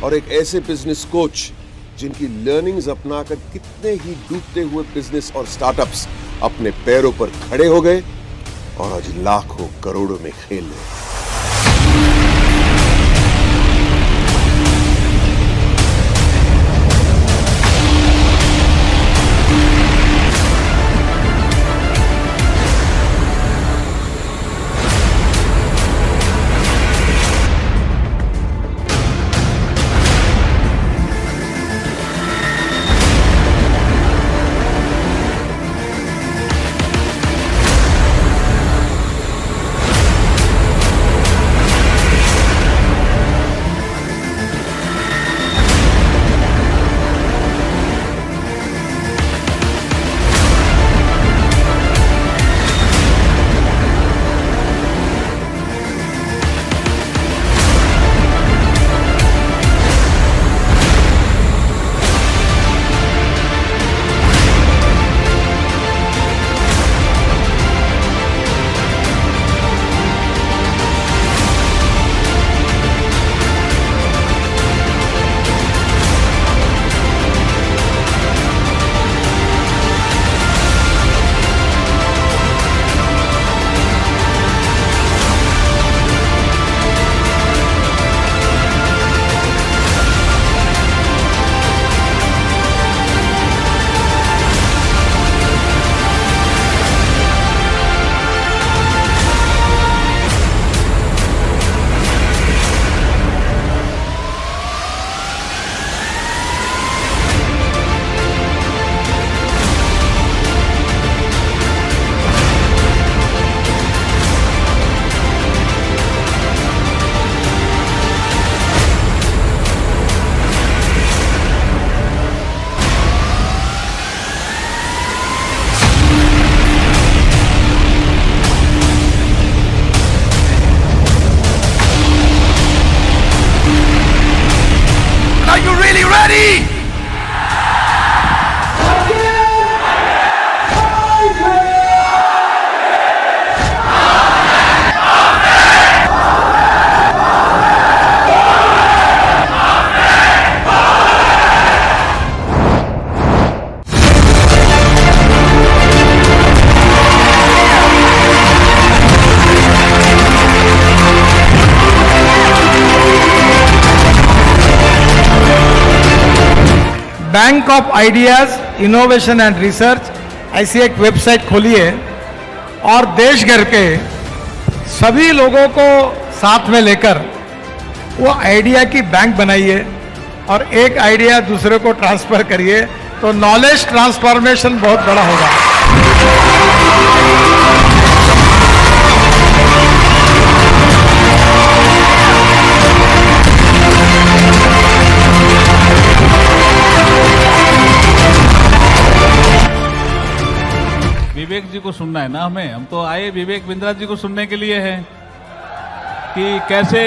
और एक ऐसे बिजनेस कोच जिनकी लर्निंग्स अपनाकर कितने ही डूबते हुए बिजनेस और स्टार्टअप्स अपने पैरों पर खड़े हो गए और आज लाखों करोड़ों में खेल रहे। Bank of ideas innovation and research ऐसी एक वेबसाइट खोली है और देश भर के सभी लोगों को साथ में लेकर वो आइडिया की बैंक बनाइए और एक आइडिया दूसरे को ट्रांसफर करिए तो नॉलेज ट्रांसफॉर्मेशन बहुत बड़ा होगा। विवेक जी को सुनना है ना हमें, हम तो आए विवेक बिंद्रा जी को सुनने के लिए हैं कि कैसे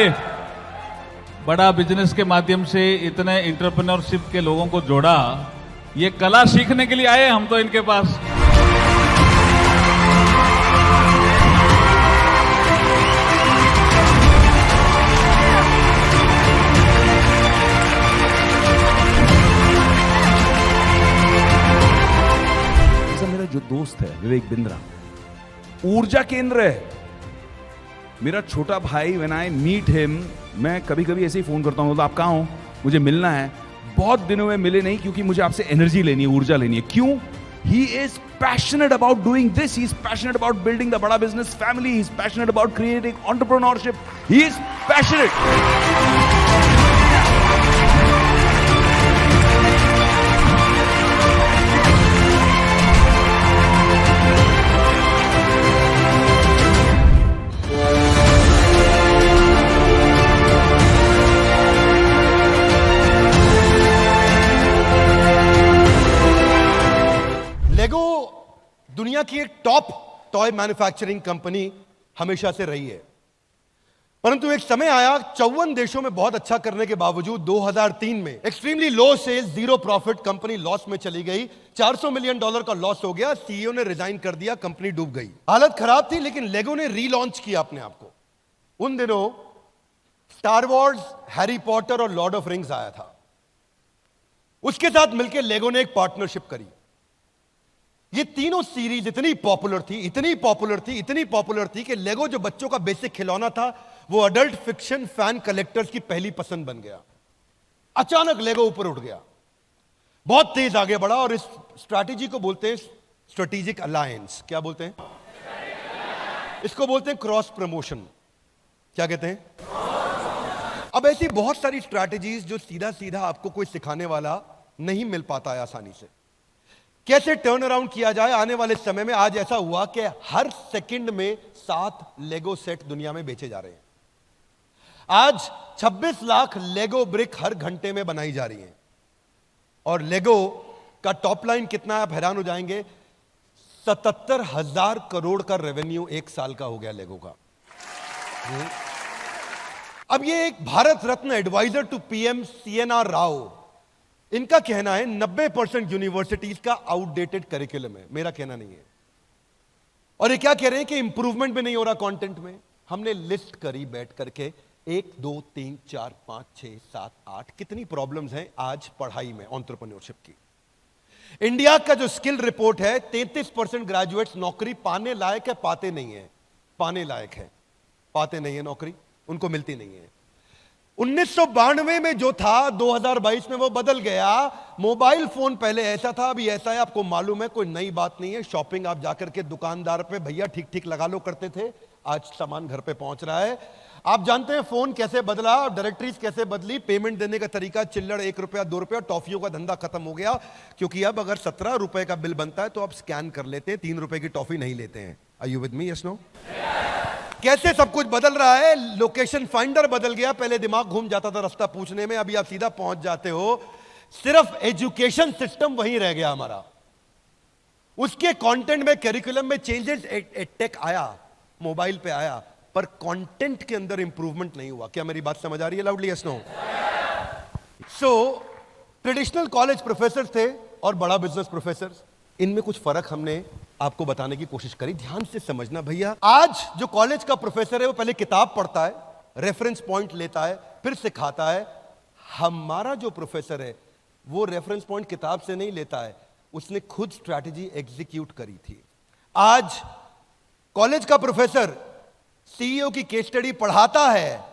बड़ा बिजनेस के माध्यम से इतने एंटरप्रेन्योरशिप के लोगों को जोड़ा। ये कला सीखने के लिए आए हम तो इनके पास। जो दोस्त है विवेक बिंद्रा ऊर्जा केंद्र है। मेरा छोटा भाई व्हेन आई मीट हिम, मैं कभी कभी ऐसे ही फोन करता हूं, तो आप कहां हो, मुझे मिलना है। बहुत दिनों में मिले नहीं क्योंकि मुझे आपसे एनर्जी लेनी है, ऊर्जा लेनी है। क्यों? He is passionate about doing this, he is passionate about building the बड़ा business family, he is passionate about creating entrepreneurship, he is passionate. Lego दुनिया की एक टॉप टॉय मैन्युफैक्चरिंग कंपनी हमेशा से रही है, परंतु एक समय आया 54 देशों में बहुत अच्छा करने के बावजूद 2003 में extremely low sales, zero profit, company loss में चली गई। $400 मिलियन का लॉस हो गया, सीईओ ने रिजाइन कर दिया, कंपनी डूब गई। हालत खराब थी, लेकिन लेगो ने रीलॉन्च किया अपने आप को। उन दिनों स्टार वॉर्स, हैरी पॉटर और लॉर्ड ऑफ रिंग्स आया था। उसके साथ मिलकर लेगो ने एक पार्टनरशिप करी। ये तीनों सीरीज इतनी पॉपुलर थी कि लेगो जो बच्चों का बेसिक खिलौना था, वो अडल्ट फिक्शन फैन कलेक्टर्स की पहली पसंद बन गया। अचानक लेगो ऊपर उठ गया, बहुत तेज आगे बढ़ा, और इस स्ट्रैटेजी को बोलते हैं स्ट्रेटेजिक अलायंस। क्या बोलते हैं इसको? बोलते हैं क्रॉस प्रमोशन। क्या कहते हैं? अब ऐसी बहुत सारी स्ट्रैटेजीज जो सीधा सीधा आपको कोई सिखाने वाला नहीं मिल पाता है आसानी से, कैसे टर्न अराउंड किया जाए आने वाले समय में। आज ऐसा हुआ कि हर सेकंड में 7 लेगो सेट दुनिया में बेचे जा रहे हैं। आज 26 लाख लेगो ब्रिक हर घंटे में बनाई जा रही हैं, और लेगो का टॉप लाइन कितना है आप हैरान हो जाएंगे। 77,000 करोड़ का रेवेन्यू एक साल का हो गया लेगो का। अब ये एक Bharat Ratna adviser to PM CNR Rao, इनका कहना है 90% यूनिवर्सिटीज का आउटडेटेड करिकुलम है। मेरा कहना नहीं है। और ये क्या कह रहे हैं कि इंप्रूवमेंट भी नहीं हो रहा कंटेंट में। हमने लिस्ट करी बैठ करके 1 2 3 4 5 6 7 8 कितनी प्रॉब्लम्स हैं आज पढ़ाई में एंटरप्रेन्योरशिप की। इंडिया का जो स्किल रिपोर्ट है, 33% ग्रेजुएट्स नौकरी पाने लायक है, पाते नहीं है। पाने लायक है, पाते नहीं है नौकरी, उनको मिलती नहीं है। 1992 में जो था 2022 में वो बदल गया। मोबाइल फोन पहले ऐसा था, अभी ऐसा है। आपको मालूम है, कोई नई बात नहीं है। शॉपिंग आप जाकर के दुकानदार पे भैया ठीक ठीक लगा लो करते थे, आज सामान घर पे पहुंच रहा है। आप जानते हैं फोन कैसे बदला, डायरेक्टरीज कैसे बदली, पेमेंट देने का तरीका चिल्लड़ 1 रुपया 2 रुपया, टॉफियों का धंधा खत्म हो गया। क्योंकि अब अगर 17 रुपए का बिल बनता है तो आप स्कैन कर लेते हैं, 3 रुपए की टॉफी नहीं लेते हैं। Are you with me? Yes no? कैसे सब कुछ बदल रहा है। लोकेशन फाइंडर बदल गया, पहले दिमाग घूम जाता था रास्ता पूछने में, अभी आप सीधा पहुंच जाते हो। सिर्फ एजुकेशन सिस्टम वहीं रह गया हमारा। उसके कंटेंट में, करिकुलम में चेंजेस, टेक आया, मोबाइल पे आया, पर कंटेंट के अंदर इंप्रूवमेंट नहीं हुआ। क्या मेरी बात समझ आ रही है? Loudly yes no? So traditional college professor थे और बड़ा बिजनेस प्रोफेसर, इनमें कुछ फर्क हमने आपको बताने की कोशिश करी। ध्यान से समझना भैया। आज जो कॉलेज का प्रोफेसर है वो पहले किताब पढ़ता है, रेफरेंस पॉइंट लेता है, फिर सिखाता है। हमारा जो प्रोफेसर है वो रेफरेंस पॉइंट किताब से नहीं लेता है, उसने खुद स्ट्रैटेजी एग्जीक्यूट करी थी। आज कॉलेज का प्रोफेसर CEO की केस स्टडी पढ़ाता है,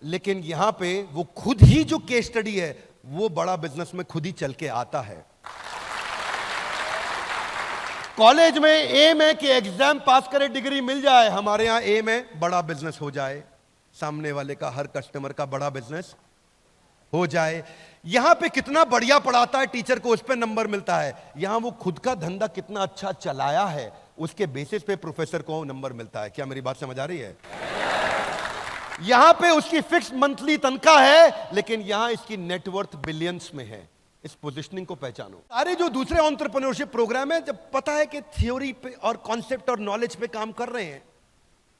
लेकिन यहां पे वो खुद ही जो केस स्टडी है वो बड़ा बिजनेस में खुद ही चल के आता है। कॉलेज में एम है कि एग्जाम पास करे, डिग्री मिल जाए। हमारे यहां एम है बड़ा बिजनेस हो जाए, सामने वाले का, हर कस्टमर का बड़ा बिजनेस हो जाए। यहां पे कितना बढ़िया पढ़ाता है टीचर को, उस पे नंबर मिलता है। यहां वो खुद का धंधा कितना अच्छा चलाया है, उसके बेसिस पे प्रोफेसर को नंबर मिलता है। क्या मेरी बात समझ आ रही है? यहां पे उसकी फिक्स मंथली तनख्वाह है, लेकिन यहां इसकी नेटवर्थ बिलियंस में है। इस पोजीशनिंग को पहचानो। सारे जो दूसरे एंटरप्रेन्योरशिप प्रोग्राम है, जब पता है कि थ्योरी पे और कॉन्सेप्ट और नॉलेज पे काम कर रहे हैं,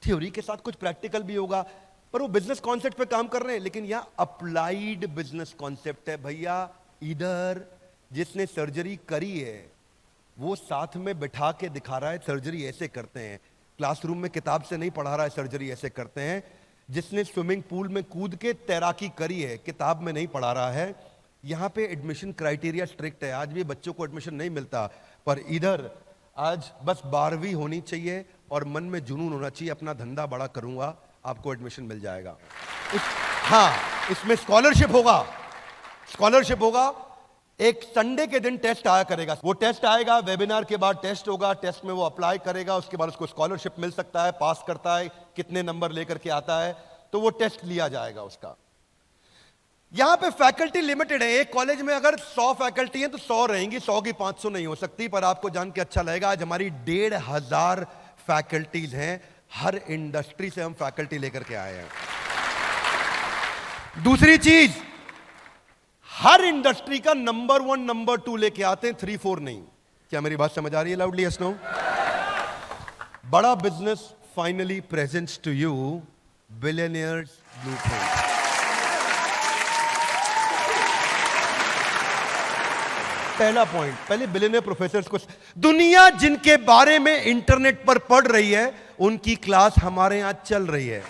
थ्योरी के साथ कुछ प्रैक्टिकल भी होगा, पर वो बिजनेस कॉन्सेप्ट पे काम कर रहे हैं। लेकिन यहां अप्लाइड बिजनेस कॉन्सेप्ट है भैया। इधर जिसने सर्जरी करी है वो साथ में बिठा के दिखा रहा है, सर्जरी ऐसे करते हैं। क्लासरूम में किताब से नहीं पढ़ा रहा है, सर्जरी ऐसे करते हैं। जिसने स्विमिंग पूल में कूद के तैराकी करी है, किताब में नहीं पढ़ा रहा है। यहां पे एडमिशन क्राइटेरिया स्ट्रिक्ट है, आज भी बच्चों को एडमिशन नहीं मिलता। पर इधर आज बस 12वीं होनी चाहिए और मन में जुनून होना चाहिए, अपना धंधा बड़ा करूंगा, आपको एडमिशन मिल जाएगा। हाँ, इसमें स्कॉलरशिप होगा, स्कॉलरशिप होगा। एक संडे के दिन टेस्ट आया करेगा, वो टेस्ट आएगा, वेबिनार के बाद टेस्ट होगा, टेस्ट में वो अप्लाई करेगा, उसके बाद उसको स्कॉलरशिप मिल सकता है। पास करता है, कितने नंबर लेकर के आता है, तो वो टेस्ट लिया जाएगा उसका। यहां पे फैकल्टी लिमिटेड है। एक कॉलेज में अगर 100 फैकल्टी है तो 100 रहेंगी, 100 की 500 नहीं हो सकती। पर आपको जान के अच्छा लगेगा, आज हमारी 1,500 फैकल्टीज हैं। हर इंडस्ट्री से हम फैकल्टी लेकर के आए हैं। दूसरी चीज, हर इंडस्ट्री का नंबर 1 नंबर 2 लेके आते हैं, 3 4 नहीं। क्या मेरी बात समझ आ रही है? Loudly yes no? बड़ा business finally presents to you billionaires blueprint. पहला पॉइंट, पहले बिलियनियर प्रोफेसर्स को, दुनिया जिनके बारे में इंटरनेट पर पढ़ रही है उनकी क्लास हमारे यहां चल रही है।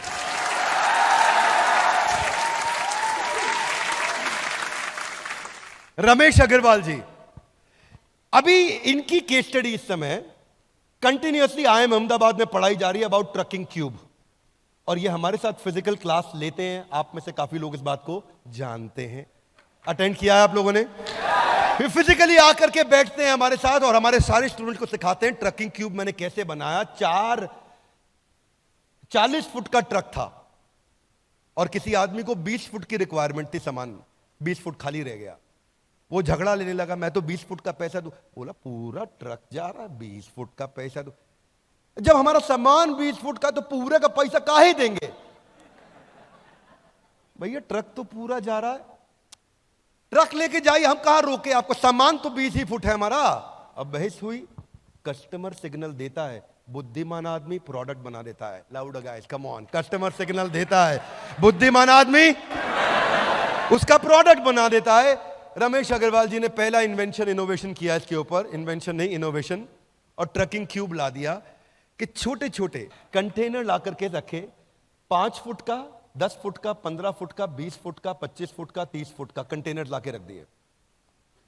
रमेश अग्रवाल जी, अभी इनकी केस स्टडी इस समय कंटिन्यूअसली IIM अहमदाबाद में पढ़ाई जा रही है अबाउट ट्रकिंग क्यूब, और ये हमारे साथ फिजिकल क्लास लेते हैं। आप में से काफी लोग इस बात को जानते हैं, अटेंड किया है आप लोगों ने। फिर फिजिकली आकर के बैठते हैं हमारे साथ और हमारे सारे स्टूडेंट को सिखाते हैं ट्रकिंग क्यूब मैंने कैसे बनाया। 40 फुट का ट्रक था और किसी आदमी को 20 फुट की रिक्वायरमेंट थी, सामान 20 फुट खाली रह गया। वो झगड़ा लेने लगा, मैं तो 20 फुट का पैसा दूं। बोला पूरा ट्रक जा रहा है, 20 फुट का पैसा दूं। जब हमारा सामान 20 फुट का तो पूरे का पैसा काहे देंगे भैया, ट्रक तो पूरा जा रहा है, ट्रक लेके जाइए, हम कहां रोके आपको, सामान तो 20 ही फुट है हमारा। अब बहस हुई, कस्टमर सिग्नल देता है, बुद्धिमान आदमी प्रोडक्ट बना देता है। Loud guys come on, customer signal देता है, बुद्धिमान आदमी उसका प्रोडक्ट बना देता है। रमेश अग्रवाल जी ने पहला इन्वेंशन इनोवेशन किया इसके ऊपर, इन्वेंशन नहीं इनोवेशन, और ट्रकिंग क्यूब ला दिया कि छोटे छोटे कंटेनर ला करके रखे, 5 फुट का, 10 फुट का, 15 फुट का, 20 फुट का, 25 फुट का, 30 फुट का कंटेनर ला के रख दिए।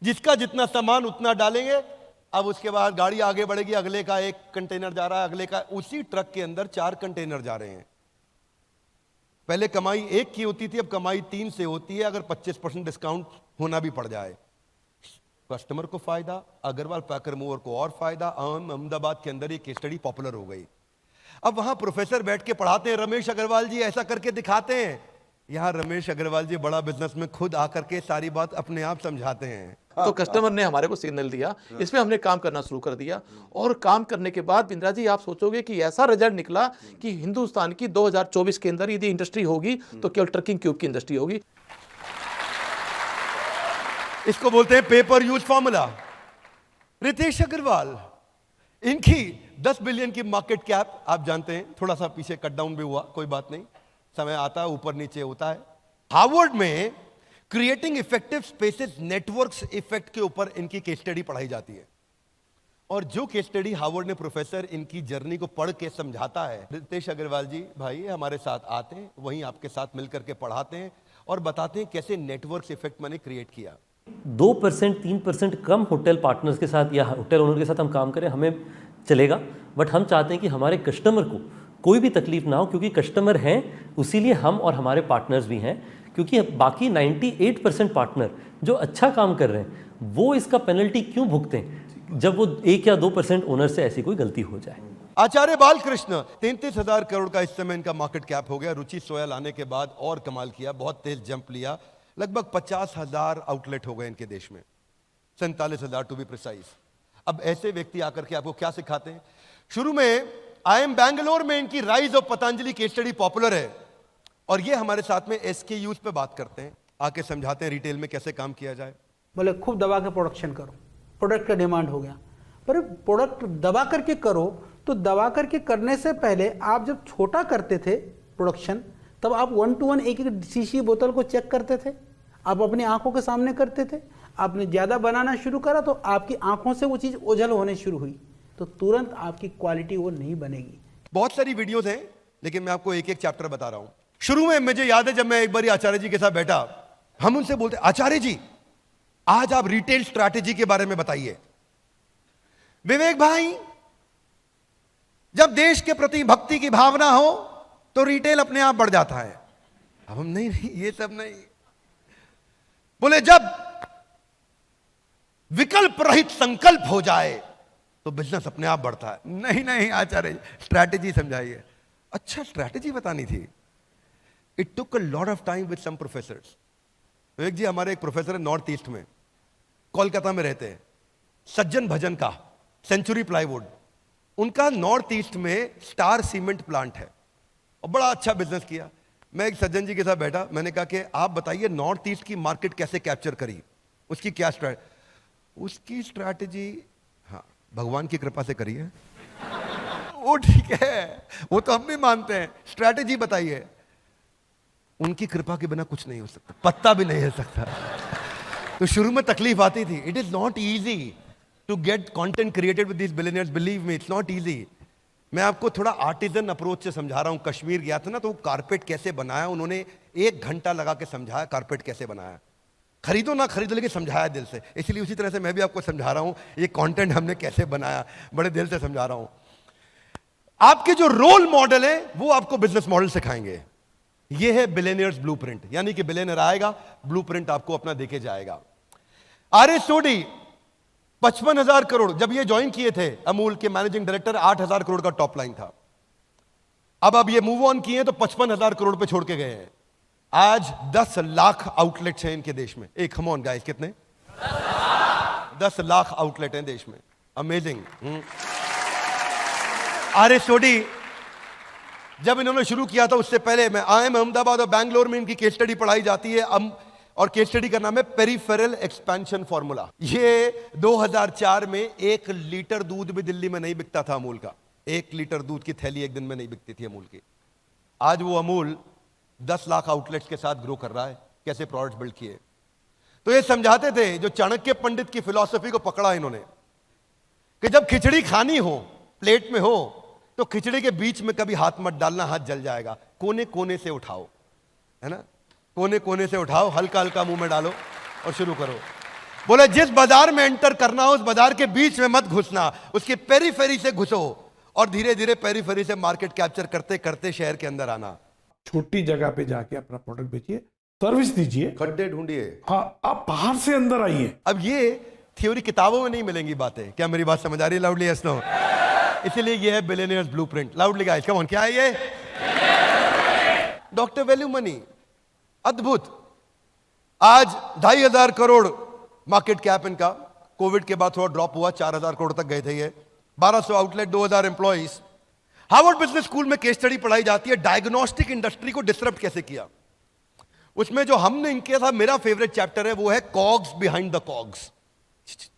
जिसका जितना सामान उतना डालेंगे। अब उसके बाद गाड़ी आगे बढ़ेगी, अगले का एक कंटेनर जा रहा है, अगले का, उसी ट्रक के अंदर 4 कंटेनर जा रहे हैं। पहले कमाई 1 की होती थी, अब कमाई 3 से होती है, अगर 25% डिस्काउंट होना भी पड़ जाए। कस्टमर को फायदा, अग्रवाल पैकर मूवर को और फायदा। अहमदाबाद के अंदर ये केस स्टडी पॉपुलर हो गई। अब वहां प्रोफेसर बैठ के पढ़ाते हैं, रमेश अग्रवाल जी ऐसा करके दिखाते हैं। यहां रमेश अग्रवाल जी बड़ा बिजनेस में खुद आकर के सारी बात अपने आप समझाते हैं। तो कस्टमर ने हमारे को सिग्नल दिया, इसमें हमने काम करना शुरू कर दिया, और काम करने के बाद बिंद्रा जी आप सोचोगे कि ऐसा रिजल्ट निकला कि हिंदुस्तान की 2024 के अंदर यदि इंडस्ट्री होगी तो केवल ट्रकिंग क्यूब की इंडस्ट्री होगी। इसको बोलते हैं paper use formula. Ritesh Agarwal, इनकी 10 बिलियन की मार्केट कैप आप जानते हैं, थोड़ा सा पीछे कट डाउन भी हुआ, कोई बात नहीं, समय आता है ऊपर नीचे होता है। हार्वर्ड में creating effective spaces networks effect के ऊपर इनकी केस स्टडी पढ़ाई जाती है, और जो केस स्टडी हार्वर्ड ने प्रोफेसर इनकी जर्नी को पढ़ के समझाता है, रितेश अग्रवाल जी भाई हमारे साथ आते हैं, वहीं आपके साथ मिलकर के पढ़ाते हैं और बताते हैं कैसे नेटवर्क्स इफेक्ट मैंने क्रिएट किया। 2% 3% कम होटल पार्टनर्स के साथ या होटल ओनर के साथ हम काम करें, हमें चलेगा, बट हम चाहते हैं कि हमारे कस्टमर को कोई भी तकलीफ ना हो, क्योंकि कस्टमर हैं, उसीलिए हम और हमारे पार्टनर्स भी हैं। क्योंकि बाकी 98% पार्टनर जो अच्छा काम कर रहे हैं वो इसका पेनल्टी क्यों भुगतें जब वो 1 या 2% ओनर से ऐसी कोई गलती हो जाए। आचार्य बालकृष्ण, 33,000 करोड़ का इस समय इनका मार्केट कैप हो गया। रुचि सोया लाने के बाद और कमाल किया, बहुत तेज जंप लिया, लगभग 50,000 आउटलेट हो गए इनके देश में, 47,000 टू बी प्रिसाइज। अब ऐसे व्यक्ति आकर के आपको क्या सिखाते हैं? शुरू में IIM बैंगलोर में इनकी rise of Patanjali case study popular है, और ये हमारे साथ में SKUs पे बात करते हैं, आके समझाते हैं रिटेल में कैसे काम किया जाए। बोले खूब दबा के प्रोडक्शन करो, प्रोडक्ट का डिमांड हो गया, पर प्रोडक्ट दबा करके करो, तो दबा करके करने से पहले आप जब छोटा करते थे प्रोडक्शन, तब आप 1 to 1 एक शीशी बोतल को चेक करते थे, आप अपनी आंखों के सामने करते थे। आपने ज़्यादा बनाना शुरू करा तो आपकी आंखों से वो चीज़ ओझल होने शुरू हुई, तो तुरंत आपकी क्वालिटी वो नहीं बनेगी। बहुत सारी वीडियोस हैं, लेकिन मैं आपको एक एक चैप्टर बता रहा हूं। शुरू में मुझे याद है जब मैं एक बार आचार्य जी के साथ बैठा, हम उनसे बोलते, आचार्य जी आज आप रिटेल स्ट्रैटेजी के बारे में बताइए। विवेक भाई, जब देश के प्रति भक्ति की भावना हो तो रिटेल अपने आप बढ़ जाता है। अब हम नहीं, ये सब नहीं। बोले जब विकल्प रहित संकल्प हो जाए तो बिजनेस अपने आप बढ़ता है। नहीं नहीं आचार्य, स्ट्रैटेजी समझाइए। अच्छा स्ट्रैटेजी बतानी थी। It took a lot of time with some professors. Vivek ji, हमारे एक प्रोफेसर है नॉर्थ ईस्ट में, कोलकाता में रहते हैं, सज्जन भजन का, सेंचुरी प्लाईवुड, उनका नॉर्थ ईस्ट में स्टार सीमेंट प्लांट है और बड़ा अच्छा बिजनेस किया। मैं एक सज्जन जी के साथ बैठा, मैंने कहा कि आप बताइए नॉर्थ ईस्ट की मार्केट कैसे कैप्चर करी, उसकी क्या उसकी स्ट्रैटेजी, हाँ भगवान की कृपा से करिए। वो ठीक है, वो तो हम भी मानते हैं, स्ट्रैटेजी बताइए। उनकी कृपा के बिना कुछ नहीं हो सकता, पत्ता भी नहीं हिल सकता। तो शुरू में तकलीफ आती थी। It is not easy to get content created with this billionaires, believe me, it's not easy. मैं आपको थोड़ा आर्टिजन अप्रोच से समझा रहा हूं। कश्मीर गया था ना, तो कारपेट कैसे बनाया उन्होंने, 1 घंटा लगा के समझाया कारपेट कैसे बनाया। खरीदो ना खरीदो, लेकिन समझाया दिल से। इसलिए उसी तरह से मैं भी आपको समझा रहा हूं ये कंटेंट हमने कैसे बनाया, बड़े दिल से समझा रहा हूं। आपके जो रोल मॉडल है वो आपको बिजनेस मॉडल सिखाएंगे। ये है बिलियनियर्स ब्लूप्रिंट, यानी कि बिलियनियर आएगा, ब्लूप्रिंट आपको अपना देके जाएगा। आर.एस. सोडी 55,000 करोड़, जब ये ज्वाइन किए थे अमूल के मैनेजिंग डायरेक्टर, 8,000 करोड़ का टॉप लाइन था। अब ये मूव ऑन किए तो 55,000 करोड़ पे छोड़ के गए हैं। आज 10 लाख आउटलेट्स हैं इनके देश में। एक कम ऑन गाइस, कितने? 10 लाख आउटलेट हैं देश में। अमेजिंग। आर.एस. सोडी जब इन्होंने शुरू किया था, उससे पहले मैं IIM अहमदाबाद और बैंगलोर में इनकी केस स्टडी पढ़ाई जाती है, और केस स्टडी का नाम है पेरिफेरल एक्सपेंशन फॉर्मूला। ये 2004 में 1 लीटर दूध भी दिल्ली में नहीं बिकता था अमूल का। 1 लीटर दूध की थैली एक दिन में नहीं बिकती थी अमूल की। आज वो अमूल 10 लाख आउटलेट्स के साथ ग्रो कर रहा है। कैसे प्रोडक्ट्स बिल्ड किए। तो ये समझाते थे, जो चाणक्य पंडित की फिलॉसफी को पकड़ा इन्होंने, कि जब खिचड़ी खानी हो, प्लेट में हो, तो खिचड़ी के बीच में कभी हाथ मत डालना, हाथ जल जाएगा। कोने कोने से उठाओ, है ना, कोने कोने से उठाओ, हल्का हल्का मुंह में डालो और शुरू करो। बोले जिस बाजार में एंटर करना हो उस बाजार के बीच में मत घुसना, उसके पेरीफेरी से घुसो और धीरे धीरे पेरीफेरी से मार्केट कैप्चर करते करते शहर के अंदर आना। छोटी जगह पे जाके अपना प्रोडक्ट बेचिए, सर्विस दीजिए, खड्डे ढूंढिए। हाँ, आप बाहर से अंदर आइए। अब ये थ्योरी किताबों में नहीं मिलेंगी बातें। क्या मेरी बात समझ आ रही है? Loudly yes no. इसीलिए ये है billionaires blueprint. Loudly guys, come on, क्या है ये? डॉक्टर वैल्यू मनी, अद्भुत। आज 2,500 करोड़ मार्केट कैप इनका। कोविड के बाद थोड़ा ड्रॉप हुआ, 4,000 करोड़ तक गए थे ये। 1200 outlet, 2,000 employees. Harvard business school में केस स्टडी पढ़ाई जाती है, डायग्नोस्टिक इंडस्ट्री को डिसरप्ट कैसे किया। उसमें जो हमने इनके साथ, मेरा फेवरेट चैप्टर है, वो है cogs behind the cogs.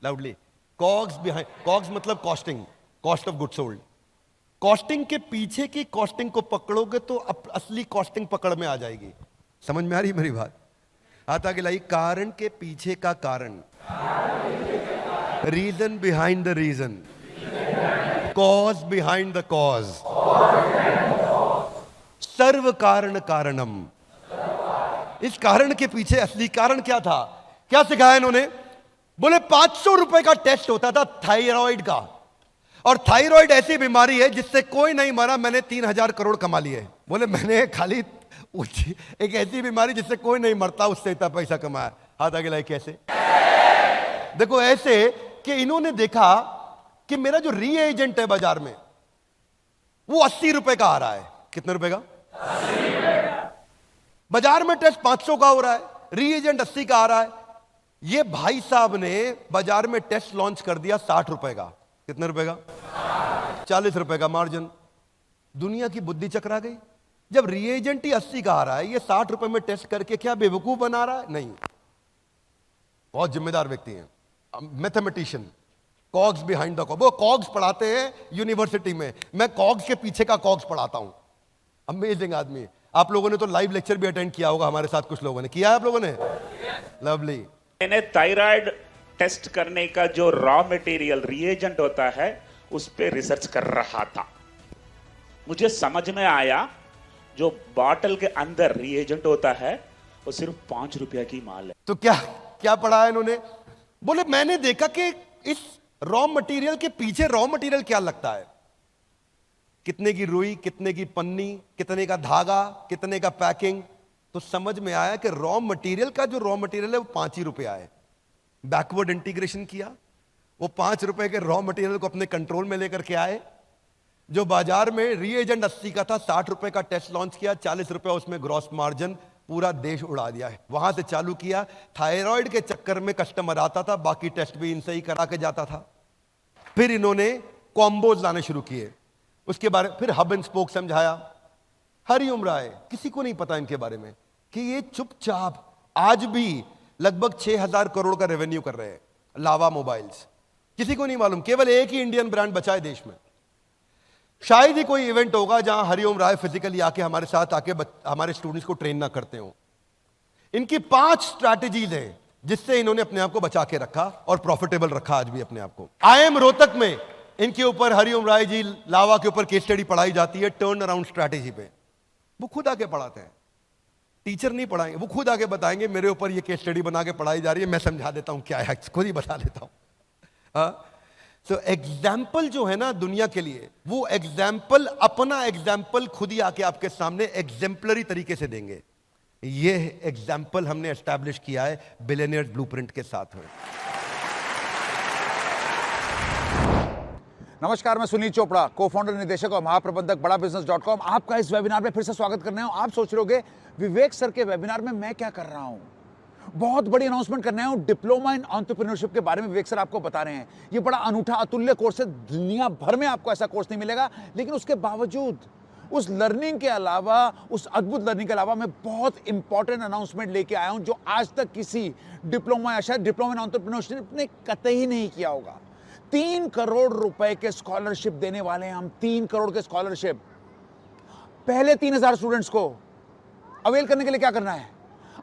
Loudly, cogs behind, cogs मतलब costing, cost of good sold. Costing के पीछे की कॉस्टिंग को पकड़ोगे तो असली कॉस्टिंग पकड़ में आ जाएगी। समझ में आ रही है मेरी बात? आता कि लाई, कारण के पीछे का कारण, reason behind the reason, cause behind the cause, सर्व कारण कारणम। इस कारण के पीछे असली कारण क्या था? क्या सिखाया इन्होंने? बोले 500 रुपए का टेस्ट होता था थायराइड का, और थायराइड ऐसी बीमारी है जिससे कोई नहीं मरा, मैंने 3,000 करोड़ कमा लिए। बोले मैंने खाली एक ऐसी बीमारी जिससे कोई नहीं मरता, उससे इतना पैसा कमाया। हाथ आगे लाइक, कैसे? देखो ऐसे कि इन्होंने देखा कि मेरा जो रीएजेंट है बाजार में, वो 80 रुपए का आ रहा है। कितने रुपए का? 80 रुपए। बाजार में टेस्ट 500 का हो रहा है, रीएजेंट 80 का आ रहा है। ये भाई साहब ने बाजार में टेस्ट लॉन्च कर दिया 60 रुपए का। कितने रुपए का? 40 रुपए का मार्जिन। दुनिया की बुद्धि चकरा गई। जब रिएजेंट ही 80 का आ रहा है, ये 60 रुपए में टेस्ट करके क्या बेवकूफ बना रहा है? नहीं, बहुत जिम्मेदार व्यक्ति हैं, मैथमेटिशियन। कॉग्स बिहाइंड द कॉग, वो कॉग्स पढ़ाते हैं यूनिवर्सिटी में, मैं कॉग्स के पीछे का कॉग्स पढ़ाता हूं। अमेजिंग आदमी। आप लोगों ने तो लाइव लेक्चर भी अटेंड किया होगा हमारे साथ, कुछ लोगों ने किया है। आप लोगों ने? लवली। मैंने थायराइड टेस्ट करने का जो रॉ मटेरियल रिएजेंट होता है उस पर रिसर्च कर रहा था। मुझे समझ में आया जो बॉटल के अंदर रिएजेंट होता है वो सिर्फ 5 रुपया की माल है। तो क्या क्या पढ़ा है इन्होंने? बोले मैंने देखा कि इस रॉ मटेरियल के पीछे रॉ मटेरियल क्या लगता है, कितने की रुई, कितने की पन्नी, कितने का धागा, कितने का पैकिंग। तो समझ में आया कि रॉ मटेरियल का जो रॉ मटेरियल है वो 5 ही रुपया है। बैकवर्ड इंटीग्रेशन किया, वो 5 रुपए के रॉ मटेरियल को अपने कंट्रोल में लेकर के आए। जो बाजार में रीएजेंट 80 का था, 60 रुपए का टेस्ट लॉन्च किया, 40 रुपए उसमें ग्रॉस मार्जिन, पूरा देश उड़ा दिया है। वहां से चालू किया। थायराइड के चक्कर में कस्टमर आता था, बाकी टेस्ट भी इनसे ही करा के जाता था। फिर इन्होंने कॉम्बोज लाने शुरू किए, उसके बारे फिर हब एंड स्पोक समझाया। हरिओम राय, किसी को नहीं पता इनके बारे में कि ये चुपचाप आज भी लगभग 6,000 करोड़ का रेवेन्यू कर रहे हैं। लावा मोबाइल्स, किसी को नहीं मालूम, केवल एक ही इंडियन ब्रांड बचा है देश में। शायद ही कोई इवेंट होगा जहां हरिओम राय फिजिकली आके हमारे साथ आके हमारे स्टूडेंट्स को ट्रेन ना करते हो। इनकी 5 स्ट्रैटेजीज हैं जिससे इन्होंने अपने आप को बचा के रखा और प्रॉफिटेबल रखा आज भी अपने आप को। IIM रोहतक में इनके ऊपर हरिओम राय जी लावा के ऊपर केस स्टडी पढ़ाई जाती है, टर्न अराउंड स्ट्रैटेजी पे। वो खुद आके पढ़ाते हैं। टीचर नहीं पढ़ाएंगे, वो खुद आगे बताएंगे। मेरे ऊपर ये केस स्टडी बना के पढ़ाई जा रही है, मैं समझा देता हूं क्या है, खुद ही बता देता हूं। तो एग्जाम्पल जो है ना दुनिया के लिए, वो एग्जाम्पल अपना एग्जाम्पल खुद ही आके आपके सामने एग्जाम्पलरी तरीके से देंगे। ये एग्जाम्पल हमने एस्टैब्लिश किया है बिलियनियर्स ब्लूप्रिंट के साथ में। नमस्कार, मैं सुनील चोपड़ा, को फाउंडर, निदेशक और महाप्रबंधक बड़ा बिजनेस.com। आपका इस वेबिनार में फिर से स्वागत करने हूं। आप सोच रहे होंगे विवेक सर के वेबिनार में मैं क्या कर रहा हूं। बहुत बड़ी अनाउंसमेंट करने आया हूं। डिप्लोमा इन एंटरप्रेन्योरशिप के बारे में विवेक सर आपको बता रहे हैं। ये बड़ा अनूठा अतुल्य कोर्स है, दुनिया भर में आपको ऐसा कोर्स नहीं मिलेगा। लेकिन उसके बावजूद उस लर्निंग के अलावा, उस अद्भुत लर्निंग के अलावा मैं बहुत इंपॉर्टेंट अनाउंसमेंट लेके आया हूं जो आज तक किसी डिप्लोमा या शायद डिप्लोमा इन एंटरप्रेन्योरशिप ने कतई नहीं किया होगा। 3 करोड़ रुपए के स्कॉलरशिप देने वाले हैं हम। 3 करोड़ के स्कॉलरशिप। पहले 3000 स्टूडेंट्स को अवेल करने के लिए क्या करना है?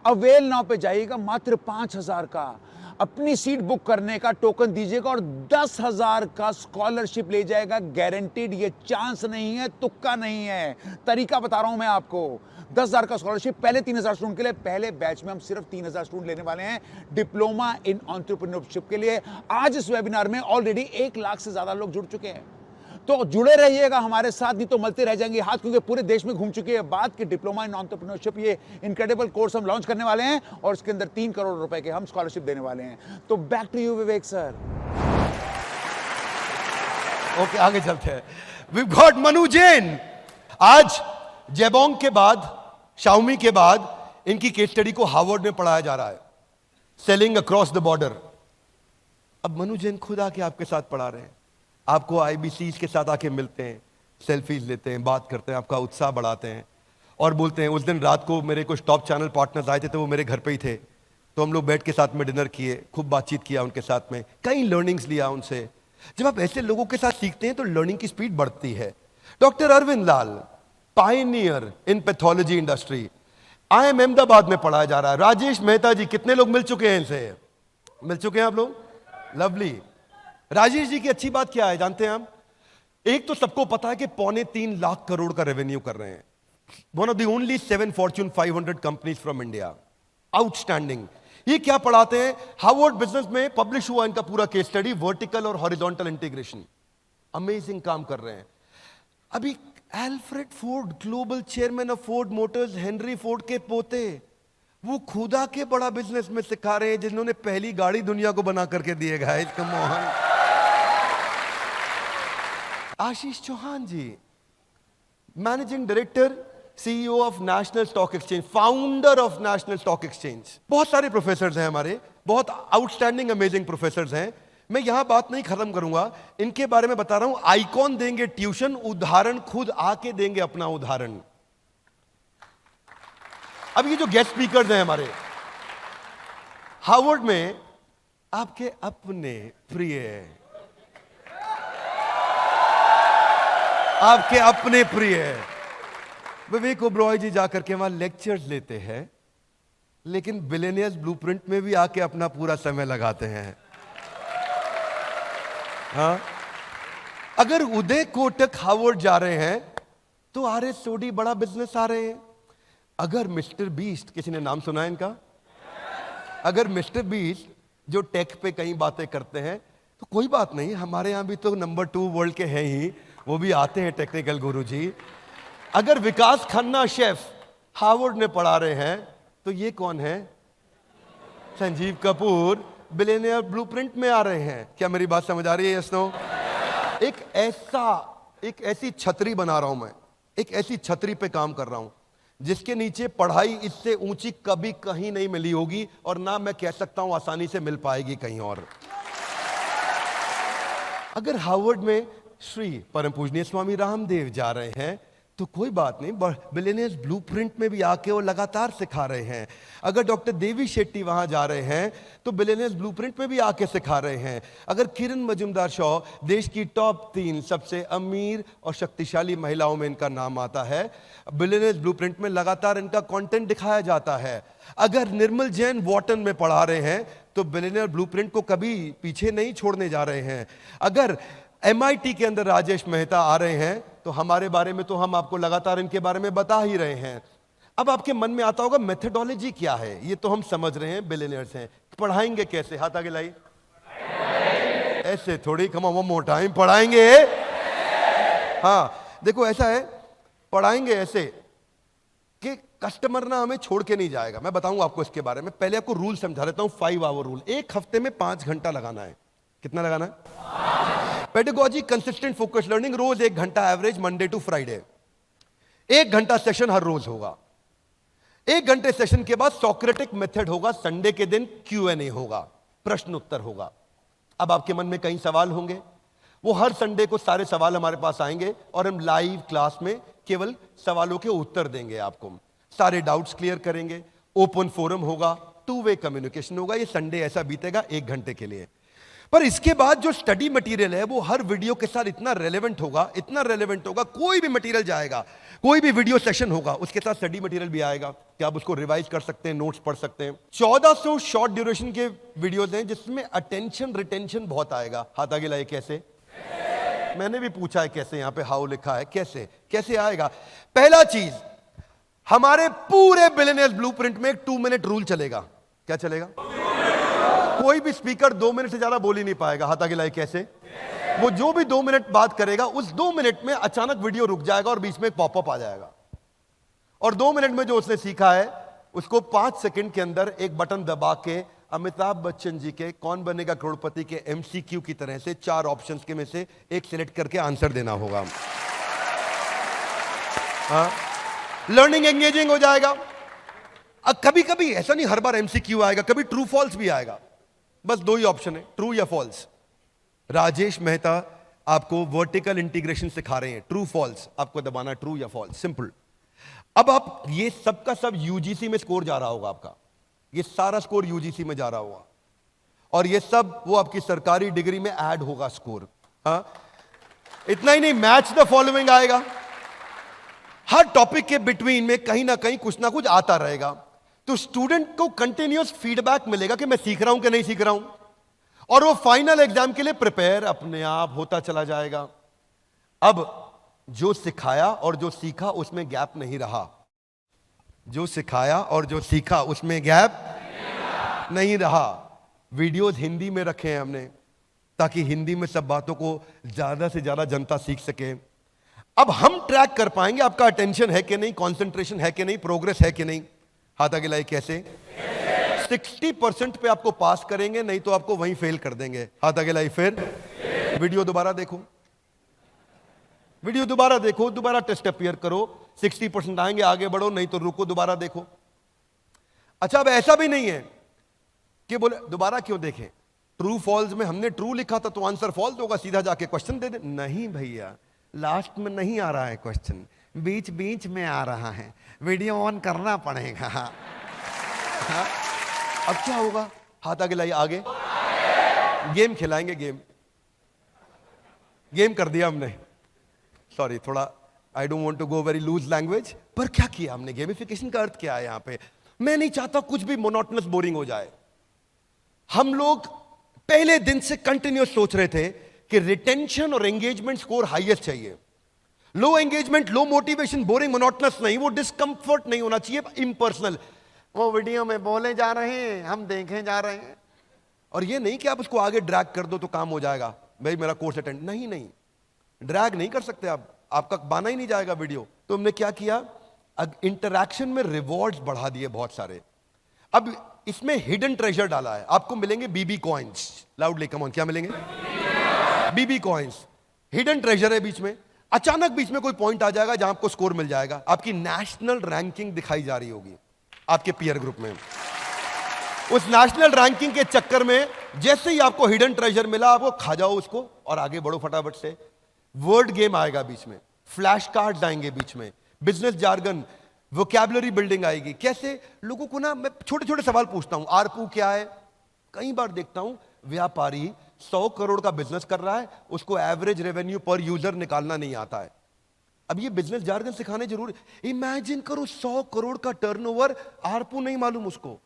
अवेल नाउ पे जाइएगा, मात्र 5000 का अपनी सीट बुक करने का टोकन दीजिएगा और 10,000 का स्कॉलरशिप ले जाएगा, गारंटीड। ये चांस नहीं है, तुक्का नहीं है, तरीका बता रहा हूं मैं आपको। 10,000 का स्कॉलरशिप पहले 3000 स्टूडेंट के लिए। पहले बैच में हम सिर्फ 3000 स्टूडेंट लेने वाले हैं डिप्लोमा इन एंटरप्रेन्योरशिप के लिए। आज इस वेबिनार में ऑलरेडी 1 लाख से ज्यादा लोग जुड़ चुके हैं। तो जुड़े रहिएगा हमारे साथ, नहीं तो मलते रह जाएंगे हाथ, क्योंकि पूरे देश में घूम चुकी है बात कि डिप्लोमा इन एंटरप्रेन्योरशिप, ये इनक्रेडिबल कोर्स हम लॉन्च करने वाले हैं और इसके अंदर 3 करोड़ रुपए के हम स्कॉलरशिप देने वाले हैं। तो back to you Vivek sir. Okay, आगे चलते हैं। We got Manu Jain. आज जेबोंग के बाद, शाओमी के बाद इनकी केस स्टडी को हार्वर्ड में पढ़ाया जा रहा है, सेलिंग अक्रॉस द बॉर्डर। अब मनु जैन खुद आके आपके साथ पढ़ा रहे हैं, आपको आईबीसी के साथ आके मिलते हैं, सेल्फीज लेते हैं, बात करते हैं, आपका उत्साह बढ़ाते हैं और बोलते हैं। उस दिन रात को मेरे कुछ टॉप चैनल पार्टनर्स आए थे, तो वो मेरे घर पे ही थे, तो हम लोग बैठ के साथ में डिनर किए, खूब बातचीत किया उनके साथ में, कई लर्निंग्स लिया उनसे। जब आप ऐसे लोगों के साथ सीखते हैं तो लर्निंग की स्पीड बढ़ती है। Doctor Arvind Lal, pioneer in pathology industry, IIM Ahmedabad में पढ़ाया जा रहा है। राजेश मेहता जी, कितने लोग मिल चुके हैं इनसे? मिल चुके हैं आप लोग? लवली। राजेश जी की अच्छी बात क्या है जानते हैं आप? एक तो सबको पता है कि 3.25 लाख करोड़ का रेवेन्यू कर रहे हैं। One of the only 7 Fortune 500 companies from India. Outstanding. ये क्या पढ़ाते हैं? हार्वर्ड बिजनेस में पब्लिश हुआ इनका पूरा केस स्टडी, वर्टिकल और हॉरिजॉन्टल इंटीग्रेशन। अमेजिंग काम कर रहे हैं। अभी Alfred Ford, global chairman of Ford Motors, Henry Ford के पोते, वो खुदा के बड़ा बिजनेस में सिखा रहे हैं, जिन्होंने पहली गाड़ी दुनिया को बना करके दिए guys, come on. Ashish Chauhan ji, managing director, CEO of national stock exchange, founder of national stock exchange. बहुत सारे प्रोफेसर्स हैं हमारे, बहुत आउटस्टैंडिंग अमेजिंग प्रोफेसर्स हैं। मैं यहां बात नहीं खत्म करूंगा, इनके बारे में बता रहा हूं। आइकॉन देंगे ट्यूशन, उदाहरण खुद आके देंगे अपना उदाहरण। अब ये जो गेस्ट स्पीकर्स हैं हमारे, हार्वर्ड में आपके अपने प्रिय, आपके अपने प्रिय विवेक ओबरॉय जी जाकर के वहां लेक्चर्स लेते हैं, लेकिन बिलियनियर्स ब्लूप्रिंट में भी आके अपना पूरा समय लगाते हैं। हाँ, अगर उदय कोटक हार्वर्ड जा रहे हैं तो RS सोडी बड़ा बिजनेस आ रहे हैं। अगर मिस्टर बीस्ट, किसी ने नाम सुना है इनका? अगर मिस्टर बीस्ट जो टेक पे कई बातें करते हैं, तो कोई बात नहीं, हमारे यहां भी तो नंबर 2 वर्ल्ड के हैं ही, वो भी आते हैं टेक्निकल गुरु जी। अगर विकास खन्ना शेफ हार्वर्ड में पढ़ा रहे हैं, तो ये कौन है? संजीव कपूर बिलियनियर ब्लूप्रिंट में आ रहे हैं। क्या मेरी बात समझ आ रही है? Yes no? एक ऐसी छतरी बना रहा हूं मैं, एक ऐसी छतरी पे काम कर रहा हूं जिसके नीचे पढ़ाई इससे ऊंची कभी कहीं नहीं मिली होगी, और ना मैं कह सकता हूं आसानी से मिल पाएगी कहीं और। अगर हार्वर्ड में श्री परम पूजनीय स्वामी रामदेव जा रहे हैं, तो कोई बात नहीं, बिलियनियर्स ब्लूप्रिंट में भी आके वो लगातार सिखा रहे हैं। अगर डॉक्टर देवी शेट्टी वहां जा रहे हैं, तो बिलियनियर्स ब्लूप्रिंट में भी आके सिखा रहे हैं। अगर किरण मजुमदार शॉ, देश की टॉप 3 सबसे अमीर और शक्तिशाली महिलाओं में इनका नाम आता है, बिलियनियर्स ब्लूप्रिंट में लगातार इनका कंटेंट दिखाया जाता है। अगर निर्मल जैन वॉटन में पढ़ा रहे हैं, तो बिलियनियर ब्लूप्रिंट को कभी पीछे नहीं छोड़ने जा रहे हैं। अगर MIT के अंदर राजेश मेहता आ रहे हैं, तो हमारे बारे में तो हम आपको लगातार इनके बारे में बता ही रहे हैं। अब आपके मन में आता होगा मेथडोलॉजी क्या है, ये तो हम समझ रहे हैं, बिलियनियर्स हैं, पढ़ाएंगे कैसे? हाथ आगे लाई। ऐसे थोड़ी, come on one more time, पढ़ाएंगे। हाँ देखो ऐसा है, पढ़ाएंगे ऐसे कि कस्टमर ना हमें छोड़ के नहीं जाएगा। मैं बताऊंगा आपको इसके बारे में, पहले आपको रूल समझा देता हूं। 5 आवर रूल, एक हफ्ते में 5 घंटा लगाना है। कितना लगाना है? पेडागोजी, कंसिस्टेंट फोकस लर्निंग, रोज 1 घंटा एवरेज, मंडे टू फ्राइडे। 1 घंटा सेशन हर रोज होगा। 1 घंटे सेशन के बाद सोक्रेटिक मेथड होगा, संडे के दिन Q&A होगा, प्रश्न उत्तर होगा। अब आपके मन में कई सवाल होंगे, वो हर संडे को सारे सवाल हमारे पास आएंगे और हम लाइव क्लास में केवल सवालों के उत्तर देंगे, आपको सारे डाउट्स क्लियर करेंगे, ओपन फोरम होगा, 2 वे कम्युनिकेशन होगा। ये संडे ऐसा बीतेगा 1 घंटे के लिए। पर इसके बाद जो स्टडी मटेरियल है वो हर वीडियो के साथ इतना रेलेवेंट होगा, इतना रेलेवेंट होगा, कोई भी मटेरियल जाएगा, कोई भी वीडियो सेशन होगा, उसके साथ स्टडी मटेरियल भी आएगा कि आप उसको रिवाइज कर सकते हैं, नोट्स पढ़ सकते हैं। 1400 शॉर्ट ड्यूरेशन के वीडियोस हैं जिसमें अटेंशन रिटेंशन बहुत आएगा। हाथ आगे लाए। कैसे? मैंने भी पूछा है कैसे, यहां पे हाउ लिखा है, कैसे कैसे आएगा? पहला चीज, हमारे पूरे बिलियनियर्स ब्लूप्रिंट में एक 2 मिनट रूल चलेगा। क्या चलेगा? कोई भी स्पीकर 2 मिनट से ज्यादा बोल ही नहीं पाएगा। हाथ आगे लाए। कैसे? वो जो भी 2 मिनट बात करेगा, उस 2 मिनट में अचानक वीडियो रुक जाएगा और बीच में एक पॉपअप आ जाएगा, और 2 मिनट में जो उसने सीखा है उसको 5 सेकंड के अंदर एक बटन दबा के अमिताभ बच्चन जी के कौन बनेगा करोड़पति के MCQ की तरह से 4 ऑप्शंस के में से एक सिलेक्ट करके आंसर देना होगा। हाँ, लर्निंग एंगेजिंग हो जाएगा। अब कभी कभी ऐसा नहीं हर बार MCQ आएगा, कभी ट्रू फॉल्स भी आएगा। बस 2 ही ऑप्शन है, ट्रू या फॉल्स। राजेश मेहता आपको वर्टिकल इंटीग्रेशन सिखा रहे हैं, ट्रू फॉल्स आपको दबाना, ट्रू या फॉल्स, सिंपल। अब आप ये सब का सब UGC में स्कोर जा रहा होगा आपका, ये सारा स्कोर UGC में जा रहा होगा, और ये सब वो आपकी सरकारी डिग्री में ऐड होगा स्कोर। हाँ, इतना ही नहीं, मैच द फॉलोइंग आएगा। हर टॉपिक के बिटवीन में कहीं ना कहीं कुछ ना कुछ आता रहेगा, तो स्टूडेंट को कंटिन्यूअस फीडबैक मिलेगा कि मैं सीख रहा हूं कि नहीं सीख रहा हूं, और वो फाइनल एग्जाम के लिए प्रिपेयर अपने आप होता चला जाएगा। अब जो सिखाया और जो सीखा उसमें गैप नहीं रहा, जो सिखाया और जो सीखा उसमें गैप नहीं रहा। वीडियोस हिंदी में रखे हैं हमने ताकि हिंदी में सब बातों को ज्यादा से ज्यादा जनता सीख सके। अब हम ट्रैक कर पाएंगे आपका अटेंशन है कि नहीं, कंसंट्रेशन है कि नहीं, प्रोग्रेस है कि नहीं। हाथ आगे लाइए। कैसे? 60% पे आपको पास करेंगे, नहीं तो आपको वहीं फेल कर देंगे। हाथ आगे लाइए। फिर वीडियो दोबारा देखो, वीडियो दोबारा देखो, दोबारा टेस्ट अपीयर करो, 60% आएंगे, आगे बढ़ो, नहीं तो रुको, दोबारा देखो। अच्छा, अब ऐसा भी नहीं है कि बोले दोबारा क्यों देखें, ट्रू फॉल्स में हमने ट्रू लिखा था तो आंसर फॉल्स होगा, सीधा जाके क्वेश्चन दे दे। नहीं भैया, लास्ट में नहीं आ रहा है क्वेश्चन, बीच बीच में आ रहा है, वीडियो ऑन करना पड़ेगा। हाँ? अब क्या होगा? हाथ आगे लाइए। आगे गेम खिलाएंगे, गेम कर दिया हमने। सॉरी, थोड़ा I don't want to go very loose language, पर क्या किया हमने? गेमिफिकेशन का अर्थ क्या है यहां पे? मैं नहीं चाहता कुछ भी मोनोटोनस बोरिंग हो जाए। हम लोग पहले दिन से कंटिन्यूस सोच रहे थे कि रिटेंशन और एंगेजमेंट स्कोर हाईएस्ट चाहिए। Low engagement, low motivation, boring, monotonous नहीं, वो डिस्कंफर्ट नहीं होना चाहिए, इम्पर्सनल। वो वीडियो में बोले जा रहे हैं, हम देखे जा रहे हैं, और ये नहीं कि आप उसको आगे ड्रैग कर दो तो काम हो जाएगा, भाई मेरा कोर्स अटेंड। नहीं नहीं, ड्रैग नहीं कर सकते आप, आपका बाना ही नहीं जाएगा वीडियो। तो हमने क्या किया, इंटरैक्शन में रिवॉर्ड्स बढ़ा दिए बहुत सारे। अब इसमें हिडन ट्रेजर डाला है, आपको मिलेंगे BB coins. Loudly come on, क्या मिलेंगे? BB कॉइन्स, हिडन ट्रेजर है बीच में। अचानक बीच में कोई पॉइंट आ जाएगा जहां आपको स्कोर मिल जाएगा, आपकी नेशनल रैंकिंग दिखाई जा रही होगी आपके पीयर ग्रुप में। उस नेशनल रैंकिंग के चक्कर में जैसे ही आपको हिडन ट्रेजर मिला, आपको खा जाओ उसको और आगे बढ़ो फटाफट से। वर्ड गेम आएगा बीच में, फ्लैश कार्ड्स आएंगे बीच में, बिजनेस जार्गन, वोकैबुलरी बिल्डिंग आएगी। कैसे? लोगों को ना मैं छोटे छोटे सवाल पूछता हूं, आरपू क्या है? कई बार देखता हूं व्यापारी 100 करोड़ का बिजनेस कर रहा है, उसको एवरेज रेवेन्यू पर यूजर निकालना नहीं आता है। अब ये बिजनेस जार्गन सिखाने जरूरी। इमेजिन करो 100 करोड़ का टर्नओवर, आरपू नहीं मालूम उसको,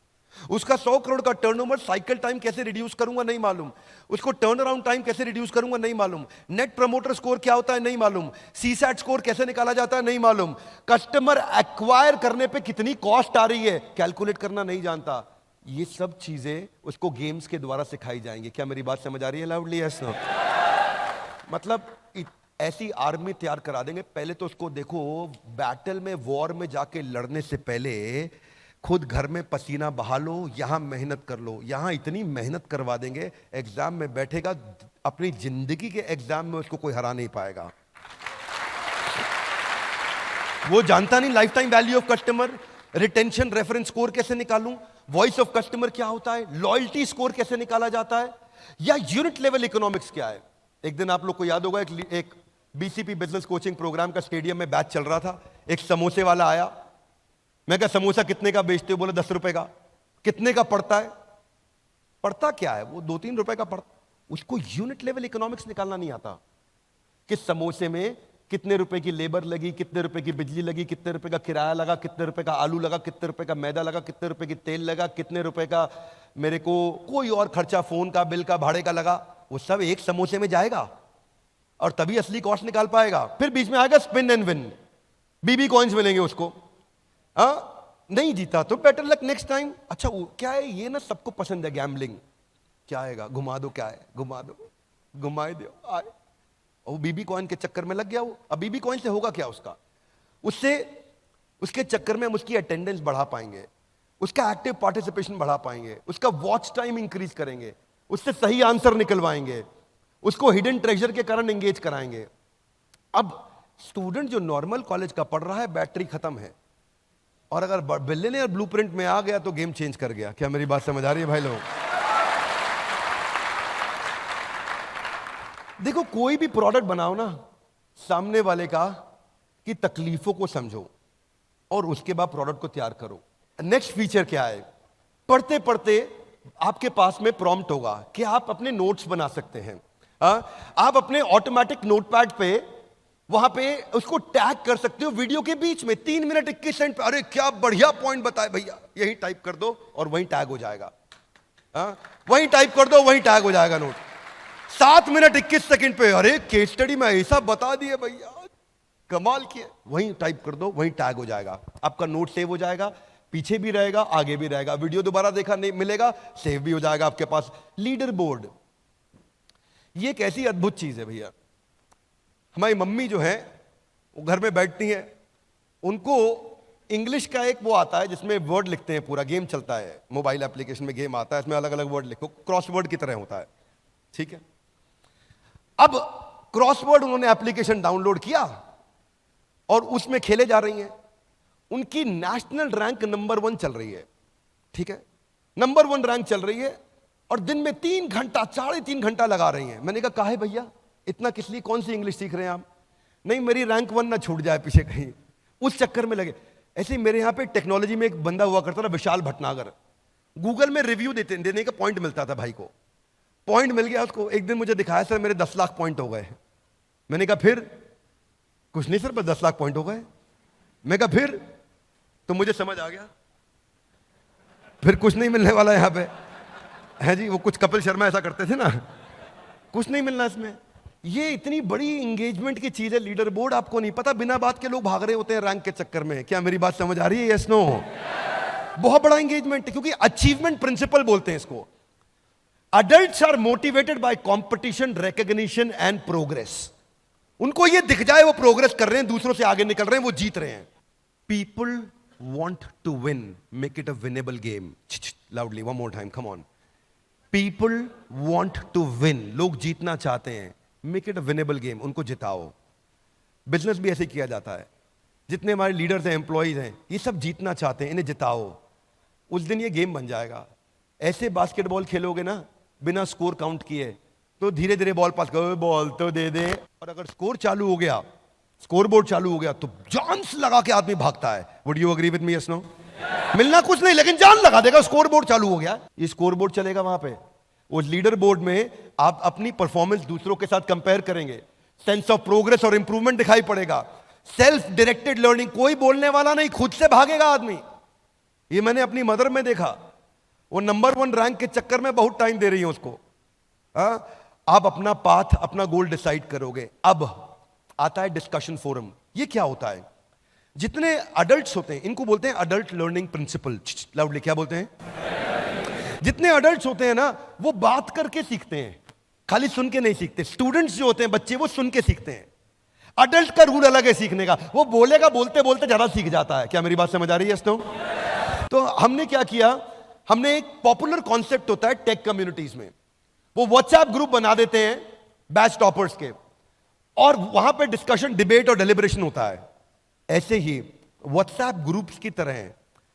उसका 100 करोड़ का टर्नओवर, साइकिल टाइम कैसे रिड्यूस करूंगा नहीं मालूम, उसको टर्न अराउंड टाइम कैसे रिड्यूस करूंगा नहीं मालूम, नेट प्रमोटर स्कोर क्या होता है नहीं मालूम, सीसैट स्कोर कैसे निकाला जाता है नहीं मालूम, कस्टमर एक्वायर करने पे कितनी कॉस्ट आ रही है कैलकुलेट करना नहीं जानता। ये सब चीजें उसको गेम्स के द्वारा सिखाई जाएंगी। क्या मेरी बात समझ आ रही है लाउडली? Yes no? मतलब ऐसी आर्मी तैयार करा देंगे। पहले तो उसको देखो, बैटल में, वॉर में जाके लड़ने से पहले खुद घर में पसीना बहा लो, यहां मेहनत कर लो। यहां इतनी मेहनत करवा देंगे, एग्जाम में बैठेगा, अपनी जिंदगी के एग्जाम में उसको कोई हरा नहीं पाएगा। वो जानता नहीं life time value of customer, retention reference score कैसे निकालूं, वॉइस ऑफ कस्टमर क्या होता है, लॉयल्टी स्कोर कैसे निकाला जाता है, या यूनिट लेवल इकोनॉमिक्स क्या है। एक दिन आप लोग को याद होगा, एक बीसीपी बिजनेस कोचिंग प्रोग्राम का स्टेडियम में बैच चल रहा था। एक समोसे वाला आया, मैं कहा समोसा कितने का बेचते हो? बोले 10 रुपए का। कितने का पड़ता है? पड़ता क्या है? वो 2-3 रुपए का पड़ता। उसको यूनिट लेवल इकोनॉमिक्स निकालना नहीं आता कि समोसे में कितने रुपए की लेबर लगी, कितने रुपए की बिजली लगी, कितने रुपए का किराया लगा, कितने रुपए का आलू लगा, कितने रुपए का मैदा लगा, कितने रुपए की तेल लगा, कितने रुपए का मेरे को कोई और खर्चा, फोन का बिल का, भाड़े का लगा। वो सब एक समोसे में जाएगा और तभी असली कॉस्ट निकाल पाएगा। फिर बीच में आएगा spin and win, BB coins मिलेंगे उसको। नहीं जीता तो बेटर लक नेक्स्ट टाइम। अच्छा क्या है ये ना, सबको पसंद है गैम्बलिंग। क्या आएगा? घुमा दो, क्या है? घुमा दो, घुमाए दो, आए। वो बीबी कॉइन के चक्कर में लग गया वो। अब बीबी कॉइन से होगा क्या उसका? उससे उसके चक्कर में हम उसकी अटेंडेंस बढ़ा पाएंगे, उसका एक्टिव पार्टिसिपेशन बढ़ा पाएंगे, उसका वॉच टाइम इंक्रीज करेंगे, उससे सही आंसर निकलवाएंगे, उसको हिडन ट्रेजर के कारण एंगेज कराएंगे। अब स्टूडेंट जो नॉर्मल कॉलेज का पढ़ रहा है, बैटरी खत्म है, और अगर बिलियनियर ब्लूप्रिंट में आ गया तो गेम चेंज कर गया। क्या मेरी बात समझ आ रही है भाई लोग? देखो कोई भी प्रोडक्ट बनाओ ना, सामने वाले का की तकलीफों को समझो और उसके बाद प्रोडक्ट को तैयार करो। नेक्स्ट फीचर क्या है? पढ़ते पढ़ते आपके पास में प्रॉम्प्ट होगा कि आप अपने नोट्स बना सकते हैं। आप अपने ऑटोमेटिक नोटपैड पे वहां पे उसको टैग कर सकते हो वीडियो के बीच में 3 मिनट 21 सेकंड पे। अरे क्या बढ़िया पॉइंट बताए भैया, यही टाइप कर दो और वहीं टैग हो जाएगा। वहीं टाइप कर दो, वहीं टैग हो जाएगा नोट। 7 मिनट 21 सेकंड पे, अरे केस स्टडी में ऐसा बता दिए भैया, कमाल किए, वहीं टाइप कर दो, वहीं टैग हो जाएगा। आपका नोट सेव हो जाएगा, पीछे भी रहेगा, आगे भी रहेगा। वीडियो दोबारा देखा नहीं मिलेगा, सेव भी हो जाएगा आपके पास। लीडर बोर्ड, ये एक ऐसी अद्भुत चीज है भैया। हमारी मम्मी जो है वो घर में बैठती हैं, उनको इंग्लिश का एक वो आता है जिसमें वर्ड लिखते हैं, पूरा गेम चलता है, मोबाइल एप्लीकेशन में गेम आता है, इसमें अलग अलग वर्ड लिखो, क्रॉसवर्ड की तरह होता है, ठीक है। अब क्रॉसवर्ड उन्होंने एप्लीकेशन डाउनलोड किया और उसमें खेले जा रही हैं। उनकी नेशनल रैंक नंबर 1 चल रही है, ठीक है, नंबर 1 रैंक चल रही है, और दिन में 3 घंटा 3.5 घंटा लगा रही हैं। मैंने कहा काहे भैया इतना किस लिए, कौन सी इंग्लिश सीख रहे हैं आप? नहीं मेरी रैंक 1 ना छूट जाए पीछे कहीं, उस चक्कर में लगे। ऐसे ही मेरे यहां पे टेक्नोलॉजी में एक बंदा हुआ करता था, विशाल भटनागर, गूगल में रिव्यू देने का पॉइंट मिलता था भाई को। पॉइंट मिल गया उसको, एक दिन मुझे दिखाया सर मेरे 10 लाख पॉइंट हो गए। मैंने कहा फिर? कुछ नहीं सर, बस 10 लाख पॉइंट हो गए। मैं कहा फिर? तो मुझे समझ आ गया फिर कुछ नहीं मिलने वाला यहां पे है जी। वो कुछ कपिल शर्मा ऐसा करते थे ना, कुछ नहीं मिलना इसमें। ये इतनी बड़ी इंगेजमेंट की चीज है लीडर बोर्ड, आपको नहीं पता, बिना बात के लोग भाग रहे होते हैं रैंक के चक्कर में। क्या मेरी बात समझ आ रही है? Yes no? बहुत बड़ा इंगेजमेंट है, क्योंकि अचीवमेंट प्रिंसिपल बोलते हैं इसको। Adults are motivated by competition, recognition and progress. उनको ये दिख जाए वो प्रोग्रेस कर रहे हैं, दूसरों से आगे निकल रहे हैं, वो जीत रहे हैं। People want to win, make it a winnable game. Loudly one more time, come on. People want to win, लोग जीतना चाहते हैं, make it a winnable game, उनको जिताओ। बिजनेस भी ऐसे किया जाता है, जितने हमारे लीडर्स हैं, एम्प्लॉयज हैं, ये सब जीतना चाहते हैं, इन्हें जिताओ, उस दिन ये गेम बन जाएगा। ऐसे बास्केटबॉल खेलोगे ना बिना स्कोर काउंट किए, तो धीरे धीरे बॉल पास करो, बॉल तो दे दे, और अगर स्कोर चालू हो गया, स्कोर बोर्ड चालू हो गया, तो जान से लगा के आदमी भागता है। Would you agree with me? Yes no? मिलना कुछ नहीं, लेकिन जान लगा देगा, स्कोर बोर्ड चालू हो गया। ये स्कोर बोर्ड चलेगा वहां पे, उस लीडर बोर्ड में आप अपनी परफॉर्मेंस दूसरों के साथ कंपेयर करेंगे, सेंस ऑफ प्रोग्रेस और इंप्रूवमेंट दिखाई पड़ेगा। सेल्फ डायरेक्टेड लर्निंग, कोई बोलने वाला नहीं, खुद से भागेगा आदमी। ये मैंने अपनी मदर में देखा। वो नंबर 1 रैंक के चक्कर में बहुत टाइम दे रही है उसको। आप अपना पाथ, अपना गोल डिसाइड करोगे। अब आता है डिस्कशन फोरम। ये क्या होता है? जितने अडल्ट्स होते हैं, इनको बोलते हैं अडल्ट लर्निंग प्रिंसिपल। लाउडली क्या बोलते हैं? जितने अडल्ट्स होते हैं ना, वो बात करके सीखते हैं, खाली सुन के नहीं सीखते। स्टूडेंट्स जो होते हैं, बच्चे, वो सुन के सीखते हैं। अडल्ट का रूल अलग है सीखने का, वो बोलेगा, बोलते बोलते ज्यादा सीख जाता है। क्या मेरी बात समझ आ रही है दोस्तों? तो हमने क्या किया, हमने एक पॉपुलर कॉन्सेप्ट होता है टेक कम्युनिटीज में, वो व्हाट्सएप ग्रुप बना देते हैं बैच टॉपर्स के, और वहां पे डिस्कशन, डिबेट और डेलिब्रेशन होता है। ऐसे ही व्हाट्सएप ग्रुप्स की तरह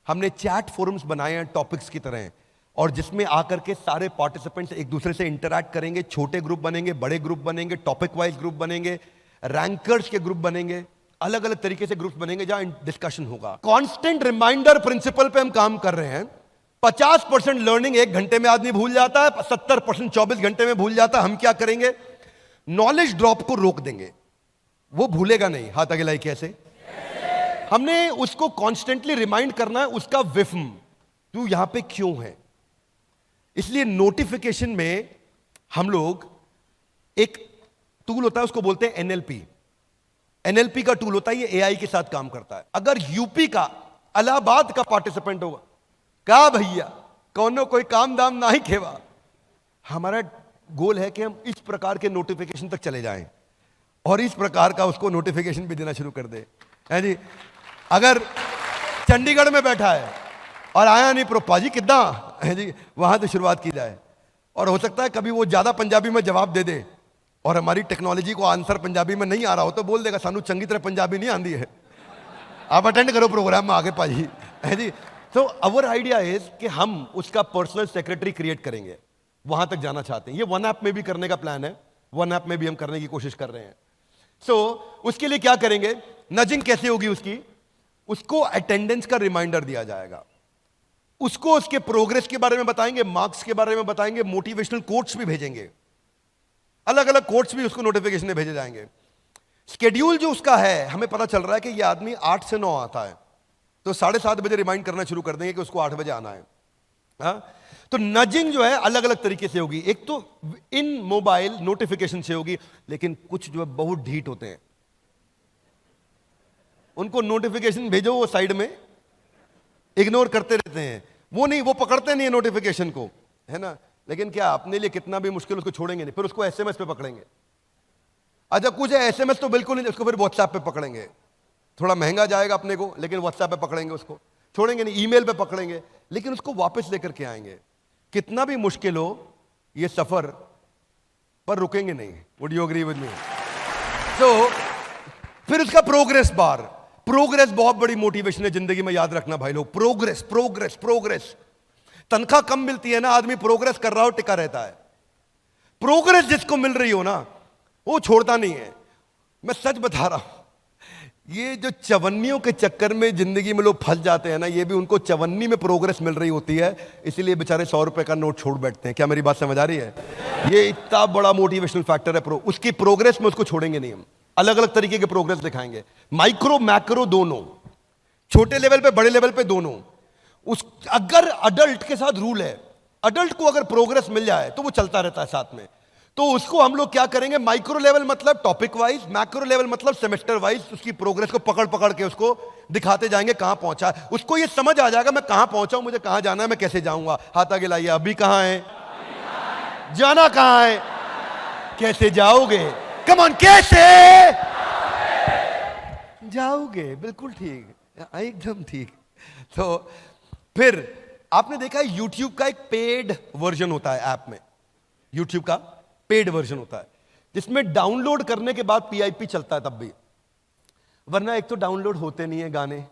हमने चैट फोरम्स बनाए हैं टॉपिक्स की तरह, और जिसमें आकर के सारे पार्टिसिपेंट्स एक दूसरे से इंटरैक्ट करेंगे। छोटे ग्रुप बनेंगे, बड़े ग्रुप बनेंगे, टॉपिक वाइज ग्रुप बनेंगे, रैंकर्स के ग्रुप बनेंगे, अलग अलग तरीके से ग्रुप्स बनेंगे जहां डिस्कशन होगा। कांस्टेंट रिमाइंडर प्रिंसिपल पे हम काम कर रहे हैं। 50% लर्निंग 1 घंटे में आदमी भूल जाता है, 70% 24 घंटे में भूल जाता है। हम क्या करेंगे? नॉलेज ड्रॉप को रोक देंगे, वो भूलेगा नहीं। हाथ आगे लाई कैसे? हमने उसको कॉन्स्टेंटली रिमाइंड करना है, उसका विफ्म, तू यहां पे क्यों है। इसलिए नोटिफिकेशन में हम लोग एक टूल होता है, उसको बोलते हैं एनएलपी। एनएलपी का टूल होता है, ये एआई के साथ काम करता है। अगर यूपी का, इलाहाबाद का पार्टिसिपेंट होगा, कहा भैया कौनो कोई काम दाम ना ही खेवा, हमारा गोल है कि हम इस प्रकार के नोटिफिकेशन तक चले जाएं और इस प्रकार का उसको नोटिफिकेशन भी देना शुरू कर दे, है जी। अगर चंडीगढ़ में बैठा है और आया नहीं प्रोपा जी कितना है जी, वहां तो शुरुआत की जाए। और हो सकता है कभी वो ज्यादा पंजाबी में जवाब दे दे और हमारी टेक्नोलॉजी को आंसर पंजाबी में नहीं आ रहा हो तो बोल देगा सानू चंगी तरह पंजाबी नहीं आती है, आप अटेंड करो प्रोग्राम में आगे पाजी, है जी। तो अवर आइडिया इज कि हम उसका पर्सनल सेक्रेटरी क्रिएट करेंगे, वहां तक जाना चाहते हैं। ये वन ऐप में भी करने का प्लान है, वन ऐप में भी हम करने की कोशिश कर रहे हैं। उसके लिए क्या करेंगे, नजिंग कैसे होगी उसकी, उसको अटेंडेंस का रिमाइंडर दिया जाएगा, उसको उसके प्रोग्रेस के बारे में बताएंगे, मार्क्स के बारे में बताएंगे, मोटिवेशनल कोट्स भी भेजेंगे, अलग अलग कोट्स भी उसको नोटिफिकेशन में भेजे जाएंगे। स्केड्यूल जो उसका है, हमें पता चल रहा है कि ये आदमी 8 से 9 आता है, तो 7:30 बजे रिमाइंड करना शुरू कर देंगे कि उसको 8 बजे आना है। हाँ? तो नजिंग जो है अलग अलग तरीके से होगी। एक तो इन मोबाइल नोटिफिकेशन से होगी, लेकिन कुछ जो है बहुत ढीठ होते हैं, उनको नोटिफिकेशन भेजो वो साइड में इग्नोर करते रहते हैं, वो नहीं, वो पकड़ते नहीं है नोटिफिकेशन को, है ना। लेकिन क्या अपने लिए कितना भी मुश्किल उसको छोड़ेंगे नहीं, फिर उसको एसएमएस पे पकड़ेंगे। अच्छा कुछ है एसएमएस तो बिल्कुल नहीं, उसको फिर व्हाट्सएप पे पकड़ेंगे, थोड़ा महंगा जाएगा अपने को, लेकिन व्हाट्सएप पे पकड़ेंगे, उसको छोड़ेंगे नहीं, ईमेल पे पकड़ेंगे, लेकिन उसको वापस लेकर के आएंगे। कितना भी मुश्किल हो ये सफर, पर रुकेंगे नहीं। Would you agree with me? तो फिर उसका प्रोग्रेस बार, प्रोग्रेस बहुत बड़ी मोटिवेशन है जिंदगी में, याद रखना भाई लोग, प्रोग्रेस प्रोग्रेस प्रोग्रेस। तनख्वाह कम मिलती है ना, आदमी प्रोग्रेस कर रहा हो टिका रहता है। प्रोग्रेस जिसको मिल रही हो ना, वो छोड़ता नहीं है। मैं सच बता रहा हूं, ये जो चवन्नियों के चक्कर में जिंदगी में लोग फंस जाते हैं ना, ये भी उनको चवन्नी में प्रोग्रेस मिल रही होती है, इसीलिए बेचारे 100 रुपए का नोट छोड़ बैठते हैं। क्या मेरी बात समझ आ रही है? ये इतना बड़ा मोटिवेशनल फैक्टर है उसकी प्रोग्रेस में, उसको छोड़ेंगे नहीं हम। अलग अलग तरीके के प्रोग्रेस दिखाएंगे, माइक्रो मैक्रो दोनों, छोटे लेवल पे बड़े लेवल पे दोनों। अगर अडल्ट के साथ रूल है, अडल्ट को अगर प्रोग्रेस मिल जाए तो वो चलता रहता है साथ में, तो उसको हम लोग क्या करेंगे, माइक्रो लेवल मतलब टॉपिक वाइज, मैक्रो लेवल मतलब सेमेस्टर वाइज, उसकी प्रोग्रेस को पकड़ पकड़ के उसको दिखाते जाएंगे कहां पहुंचा है। उसको ये समझ आ जाएगा मैं कहां पहुंचा हूं, मुझे कहां जाना है, मैं कैसे जाऊंगा। हाथ आगे लाइए, अभी कहां है, जाना कहां है, कैसे जाओगे, कम ऑन, कैसे जाओगे, बिल्कुल ठीक, एकदम ठीक। तो फिर आपने देखा है YouTube का एक पेड वर्जन होता है, ऐप में YouTube का पेड वर्जन होता है, जिसमें डाउनलोड करने के बाद PIP चलता है तब भी, वरना एक तो डाउनलोड होते नहीं है गाने,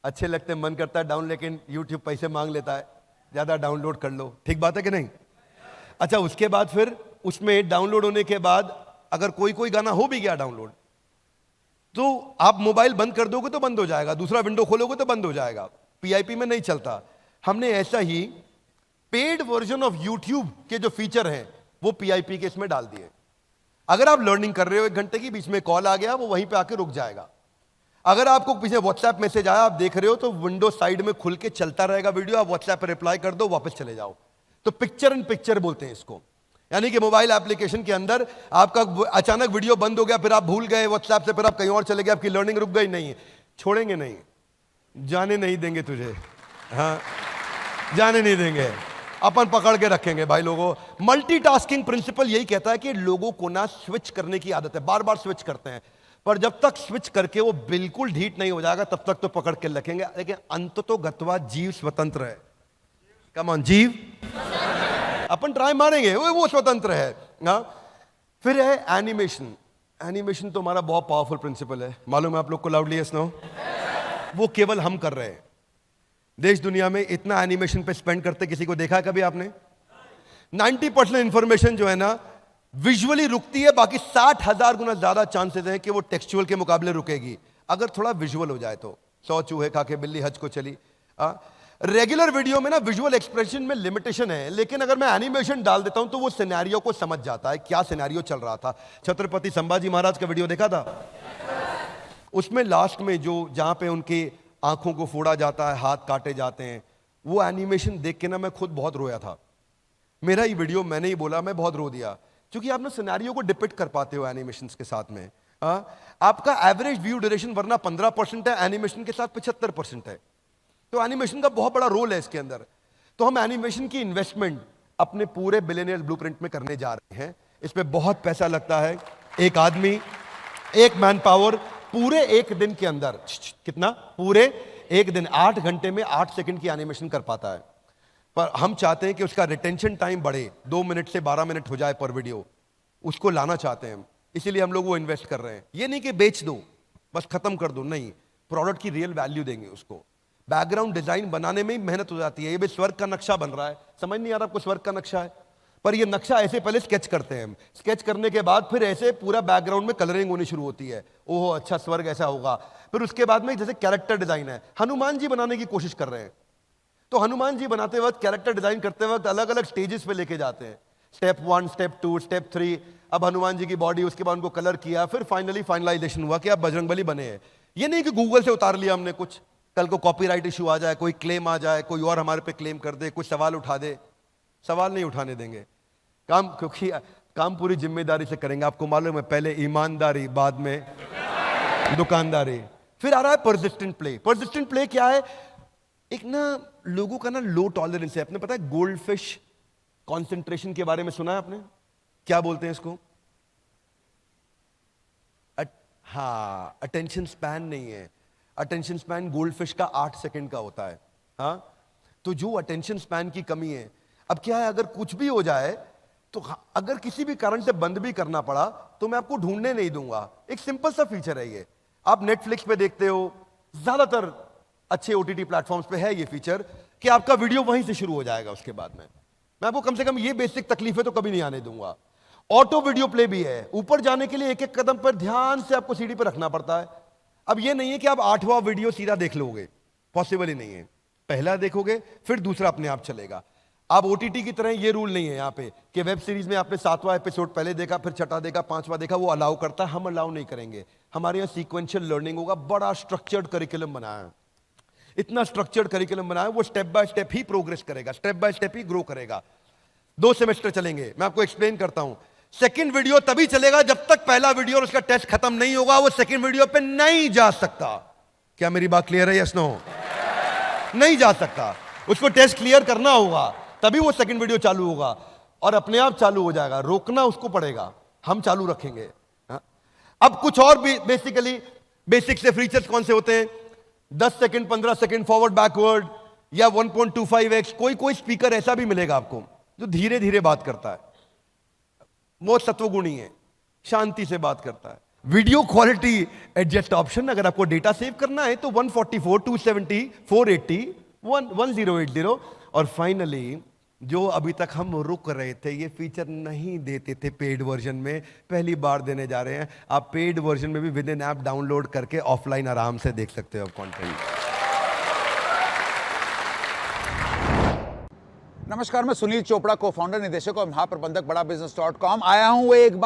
अच्छे लगते हैं, मन करता है डाउन, लेकिन YouTube पैसे मांग लेता है, ज्यादा डाउनलोड कर लो, ठीक बात है कि नहीं। अच्छा उसके बाद फिर उसमें डाउनलोड होने के बाद अगर कोई गाना हो भी गया डाउनलोड, तो आप मोबाइल बंद कर दोगे तो बंद हो जाएगा, दूसरा विंडो खोलोगे तो बंद हो जाएगा, PIP में नहीं चलता। हमने ऐसा ही पेड वर्जन ऑफ YouTube के जो फीचर हैं वो PIP के इसमें डाल दिए। अगर आप लर्निंग कर रहे हो 1 घंटे की, बीच में कॉल आ गया, वो वहीं पे आके रुक जाएगा। अगर आपको पीछे व्हाट्सएप मैसेज आया, आप देख रहे हो, तो विंडो साइड में खुल के चलता रहेगा वीडियो, आप व्हाट्सएप पर रिप्लाई कर दो, वापस चले जाओ। तो पिक्चर इन पिक्चर बोलते हैं इसको। यानी कि मोबाइल एप्लीकेशन के अंदर आपका अचानक वीडियो बंद हो गया, फिर आप भूल गए व्हाट्सएप से, फिर आप कहीं और चले गए, आपकी लर्निंग रुक गई, नहीं, छोड़ेंगे नहीं, जाने नहीं देंगे तुझे, हाँ, जाने नहीं देंगे, अपन पकड़ के रखेंगे भाई लोगों। मल्टीटास्किंग प्रिंसिपल यही कहता है कि लोगों को ना स्विच करने की आदत है, बार बार स्विच करते हैं, पर जब तक स्विच करके वो बिल्कुल ढीठ नहीं हो जाएगा तब तक तो पकड़ के रखेंगे। लेकिन अंततोगत्वा जीव स्वतंत्र है। कम ऑन, जीव अपन ट्राई मारेंगे, वो स्वतंत्र है ना। फिर है एनिमेशन। एनिमेशन तो हमारा बहुत पावरफुल प्रिंसिपल है, मालूम है आप लोग को, लाउडली यस नो। वो केवल हम कर रहे हैं। देश दुनिया में इतना एनिमेशन पे स्पेंड करते किसी को देखा है कभी आपने? 90% इंफॉर्मेशन जो है ना विजुअली रुकती है, बाकी 60,000 गुना ज्यादा चांसेस हैं कि वो टेक्सचुअल के मुकाबले रुकेगी अगर थोड़ा विजुअल हो जाए तो। 100 चूहे खा के बिल्ली हज को चली। रेगुलर वीडियो में ना विजुअल एक्सप्रेशन में लिमिटेशन है, लेकिन अगर मैं एनिमेशन डाल देता हूं तो वो सिनेरियो को समझ जाता है, क्या सिनेरियो चल रहा था। छत्रपति संभाजी महाराज का वीडियो देखा था? उसमें लास्ट में जो जहां पे उनकी आंखों को फोड़ा जाता है, हाथ काटे जाते हैं, वो एनिमेशन देख के ना मैं खुद बहुत रोया था। मेरा ही वीडियो, मैंने ही बोला, मैं बहुत रो दिया, क्योंकि आप ना सिनेरियो को डिपिक्ट कर पाते हो एनिमेशन के साथ में। आपका एवरेज व्यू ड्यूरेशन वरना 15% है, एनिमेशन के साथ 75% है। तो एनिमेशन का बहुत बड़ा रोल है इसके अंदर। तो हम एनिमेशन की इन्वेस्टमेंट अपने पूरे बिलियनियर ब्लूप्रिंट में करने जा रहे हैं। इस पे बहुत पैसा लगता है। एक आदमी, एक मैन पावर पूरे एक दिन के अंदर, कितना? पूरे एक दिन 8 घंटे में 8 सेकंड की एनिमेशन कर पाता है। पर हम चाहते हैं कि उसका रिटेंशन टाइम बढ़े, 2 मिनट से 12 मिनट हो जाए पर वीडियो, उसको लाना चाहते हैं हम, इसीलिए हम लोग वो इन्वेस्ट कर रहे हैं। ये नहीं कि बेच दो बस खत्म कर दो, नहीं, प्रोडक्ट की रियल वैल्यू देंगे उसको। बैकग्राउंड डिजाइन बनाने में ही मेहनत हो जाती है। ये भी स्वर्ग का नक्शा बन रहा है, समझ नहीं आ रहा आपको स्वर्ग का नक्शा है, पर ये नक्शा ऐसे पहले स्केच करते हैं हम, स्केच करने के बाद फिर ऐसे पूरा बैकग्राउंड में कलरिंग होनी शुरू होती है। ओहो अच्छा स्वर्ग ऐसा होगा। फिर उसके बाद में जैसे कैरेक्टर डिजाइन है, हनुमान जी बनाने की कोशिश कर रहे हैं, तो हनुमान जी बनाते वक्त, कैरेक्टर डिजाइन करते वक्त अलग अलग स्टेजेस पे लेके जाते हैं। स्टेप 1, स्टेप 2, स्टेप 3, अब हनुमान जी की बॉडी, उसके बाद उनको कलर किया, फिर फाइनली फाइनलाइजेशन हुआ कि अब बजरंगबली बने हैं। ये नहीं कि गूगल से उतार लिया हमने कुछ, कल को कॉपीराइट इशू आ जाए, कोई क्लेम आ जाए, कोई और हमारे पे क्लेम कर दे, कुछ सवाल उठा दे। सवाल नहीं उठाने देंगे काम, क्योंकि काम पूरी जिम्मेदारी से करेंगे। आपको मालूम है, पहले ईमानदारी, बाद में दुकानदारी। फिर आ रहा है परसिस्टेंट प्ले। परसिस्टेंट प्ले क्या है? एक ना लोगों का ना लो टॉलरेंस है। आपने पता है गोल्ड फिश कॉन्सेंट्रेशन के बारे में सुना है आपने? क्या बोलते हैं इसको? हाँ, अटेंशन स्पैन नहीं है। अटेंशन स्पैन गोल्ड फिश का 8 सेकंड का होता है। हाँ, तो जो अटेंशन स्पैन की कमी है, अब क्या है, अगर कुछ भी हो जाए तो अगर किसी भी कारण से बंद भी करना पड़ा तो मैं आपको ढूंढने नहीं दूंगा। एक सिंपल सा फीचर है ये। आप नेटफ्लिक्स पे देखते हो, ज्यादातर अच्छे ओटीटी प्लेटफॉर्म्स पे है ये फीचर कि आपका वीडियो वहीं से शुरू हो जाएगा। उसके बाद में मैं आपको कम से कम ये बेसिक तकलीफ है तो कभी नहीं आने दूंगा। ऑटो वीडियो प्ले भी है। ऊपर जाने के लिए एक एक कदम पर ध्यान से आपको सीढ़ी पर रखना पड़ता है। अब ये नहीं है कि आप 8वां वीडियो सीधा देख लोगे, पॉसिबल ही नहीं है। पहला देखोगे फिर दूसरा अपने आप चलेगा। आप ओटीटी की तरह ये रूल नहीं है यहाँ पे कि वेब सीरीज में आपने 7वां एपिसोड पहले देखा, फिर 6वां देखा, 5वां देखा, वो अलाउ करता है, हम अलाउ नहीं करेंगे। हमारे यहाँ सीक्वेंशियल लर्निंग होगा। बड़ा स्ट्रक्चर्ड करिकुलम बनाया है, इतना स्ट्रक्चर्ड करिकुलम बनाया, वो स्टेप बाय स्टेप ही प्रोग्रेस करेगा, स्टेप बाय स्टेप ही ग्रो करेगा। 2 सेमेस्टर चलेंगे। मैं आपको एक्सप्लेन करता हूं। सेकंड वीडियो तभी चलेगा जब तक पहला वीडियो और उसका टेस्ट खत्म नहीं होगा, वो सेकंड वीडियो पे नहीं जा सकता। क्या मेरी बात क्लियर है? Yes no? नहीं जा सकता, उसको टेस्ट क्लियर करना होगा, तभी वो सेकंड वीडियो चालू होगा और अपने आप चालू हो जाएगा। रोकना उसको पड़ेगा, हम चालू रखेंगे। अब कुछ और भी बेसिक से फीचर्स कौन से होते हैं? 10 सेकंड, 15 सेकंड फॉरवर्ड बैकवर्ड, या 1.25x। कोई स्पीकर ऐसा भी मिलेगा आपको जो धीरे धीरे बात करता है, बहुत सत्वगुणी है, शांति से बात करता है। वीडियो क्वालिटी एडजस्ट ऑप्शन, अगर आपको डेटा सेव करना है तो 144, 270, 480, 1080। और फाइनली जो अभी तक हम रुक रहे थे, ये फीचर नहीं देते थे पेड वर्जन में, पहली बार देने जा रहे हैं। आप पेड वर्जन में भी विद इन ऐप डाउनलोड करके ऑफलाइन आराम से देख सकते हो कंटेंट। नमस्कार, मैं सुनील चोपड़ा, को फाउंडर, निदेशक और महाप्रबंधक बड़ा बिजनेस.com आया हूं एक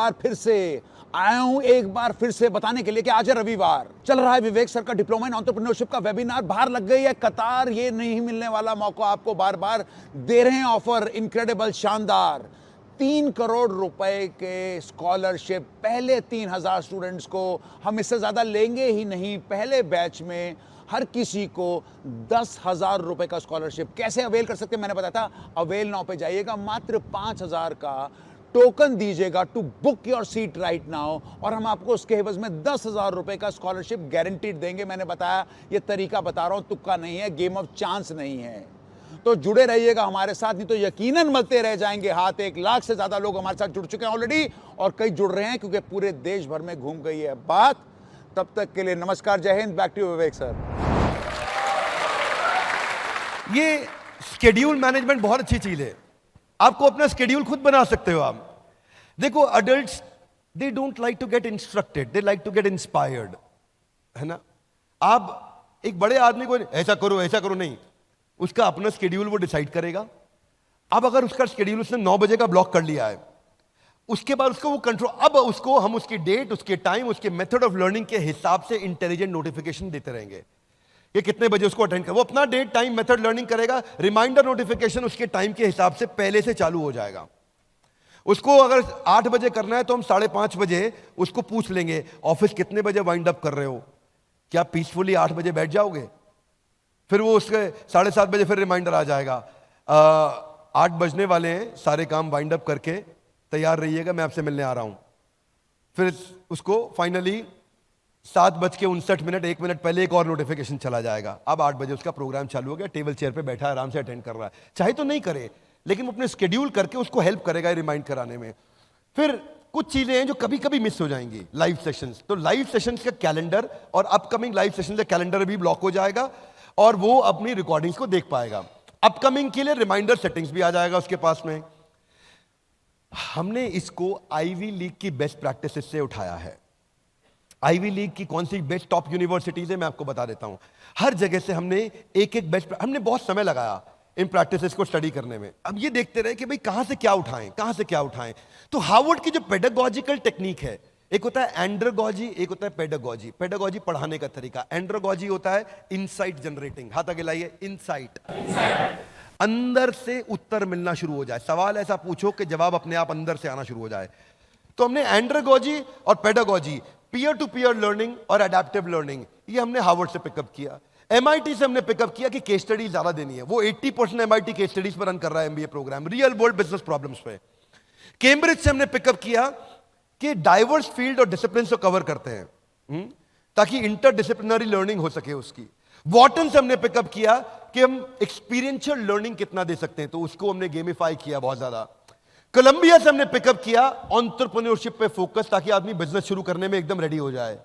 बार फिर से बताने के लिए कि आज है रविवार, चल रहा है विवेक सर का डिप्लोमा इन एंटरप्रेन्योरशिप का वेबिनार। बाहर लग गई है कतार, ये नहीं मिलने वाला मौका आपको बार बार दे रहे हैं ऑफर, इनक्रेडिबल, शानदार। 3 करोड़ रुपए के स्कॉलरशिप पहले 3000 स्टूडेंट्स को, हम इससे ज्यादा लेंगे ही नहीं। पहले बैच में हर किसी को 10,000 रुपए का स्कॉलरशिप। कैसे अवेल कर सकते हैं मैंने बताया था, अवेल नाउ पे जाइएगा, मात्र 5,000 का टोकन दीजिएगा to book your seat right now, और हम आपको उसके एवज में 10,000 रुपए का स्कॉलरशिप गारंटीड देंगे। मैंने बताया ये तरीका बता रहा हूं, तुक्का नहीं है, गेम ऑफ चांस नहीं है। तो जुड़े रहिएगा हमारे साथ, नहीं तो यकीनन मलते रह जाएंगे हाथ। 1 लाख से ज्यादा लोग हमारे साथ जुड़ चुके हैं ऑलरेडी, और कई जुड़ रहे हैं क्योंकि पूरे देश भर में घूम गई है बात। तब तक के लिए नमस्कार, जय Hind, back to Vivek sir. ये स्केड्यूल मैनेजमेंट बहुत अच्छी चीज है। आपको अपना स्केड्यूल खुद बना सकते हो आप। देखो, adults they don't like to get instructed, they like to get inspired, है ना। आप एक बड़े आदमी को ऐसा करो नहीं, उसका अपना स्केड्यूल वो डिसाइड करेगा। अब अगर उसका स्केड्यूल उसने 9 बजे का ब्लॉक कर लिया है, उसके बाद उसको वो कंट्रोल, अब उसको हम उसकी डेट, उसके टाइम, उसके मेथड ऑफ लर्निंग के हिसाब से इंटेलिजेंट नोटिफिकेशन देते रहेंगे कि कितने बजे उसको अटेंड कर। वो अपना डेट, टाइम, मेथड लर्निंग करेगा। रिमाइंडर नोटिफिकेशन उसके टाइम के हिसाब से पहले से चालू हो जाएगा। उसको अगर 8 बजे करना है तो हम 5:30 बजे उसको पूछ लेंगे, ऑफिस कितने बजे वाइंड अप कर रहे हो, क्या पीसफुली 8 बजे बैठ जाओगे। फिर वो उसके 7:30 बजे फिर रिमाइंडर आ जाएगा, 8 बजने वाले हैं, सारे काम वाइंड अप करके तैयार रहिएगा, मैं आपसे मिलने आ रहा हूं। फिर उसको फाइनली 7:59 1 मिनट पहले एक और नोटिफिकेशन चला जाएगा। अब 8 बजे उसका प्रोग्राम चालू हो गया, टेबल चेयर पे बैठा आराम से अटेंड कर रहा है। चाहे तो नहीं करे, लेकिन वो अपने स्केड्यूल करके उसको हेल्प करेगा रिमाइंड कराने में। फिर कुछ चीजें हैं जो कभी कभी मिस हो जाएंगी, लाइव सेशंस। तो लाइव सेशंस का कैलेंडर और अपकमिंग लाइव सेशंस का कैलेंडर भी ब्लॉक हो जाएगा और वो अपनी रिकॉर्डिंग्स को देख पाएगा। अपकमिंग के लिए रिमाइंडर सेटिंग्स भी आ जाएगा उसके पास में। हमने इसको आईवी लीग की बेस्ट प्रैक्टिसेस से उठाया है। आईवी लीग की कौन सी बेस्ट टॉप यूनिवर्सिटीज है मैं आपको बता देता हूं। हर जगह से हमने एक बेस्ट, हमने बहुत समय लगाया इन प्रैक्टिसेस को स्टडी करने में। अब ये देखते रहे कि भाई कहां से क्या उठाएं। तो हार्वर्ड की जो पेडागोजिकल टेक्निक है, एक होता है एंड्रोगॉजी, एक होता है पेडागोजी। पेडागोजी पढ़ाने का तरीका, एंड्रोगॉजी होता है इनसाइट जनरेटिंग। हाथ आगे लाइए, इनसाइट, अंदर से उत्तर मिलना शुरू हो जाए। सवाल ऐसा पूछो कि जवाब अपने आप अंदर से आना शुरू हो जाए। तो हमने एंड्रोगॉजी और pedagogy, peer to peer learning और एडेप्टिव लर्निंग, ये हमने हार्वर्ड से पिकअप किया। एमआईटी से हमने पिकअप किया कि केस स्टडी ज्यादा देनी है। वो 80% एमआईटी केस स्टडीज पर रन कर रहा है MBA program, real world business problems पे। कैम्ब्रिज से हमने पिकअप किया कि डाइवर्स फील्ड और डिसिप्लिन को कवर करते हैं ताकि इंटरडिसिप्लिनरी लर्निंग हो सके उसकी। वॉटन से हमने पिकअप किया कि हम एक्सपीरियंशियल लर्निंग कितना दे सकते हैं, तो उसको हमने गेमिफाई किया बहुत ज्यादा। कोलंबिया से हमने पिकअप किया एंटरप्रेन्योरशिप पे फोकस, ताकि आदमी बिजनेस शुरू करने में एकदम रेडी हो जाए।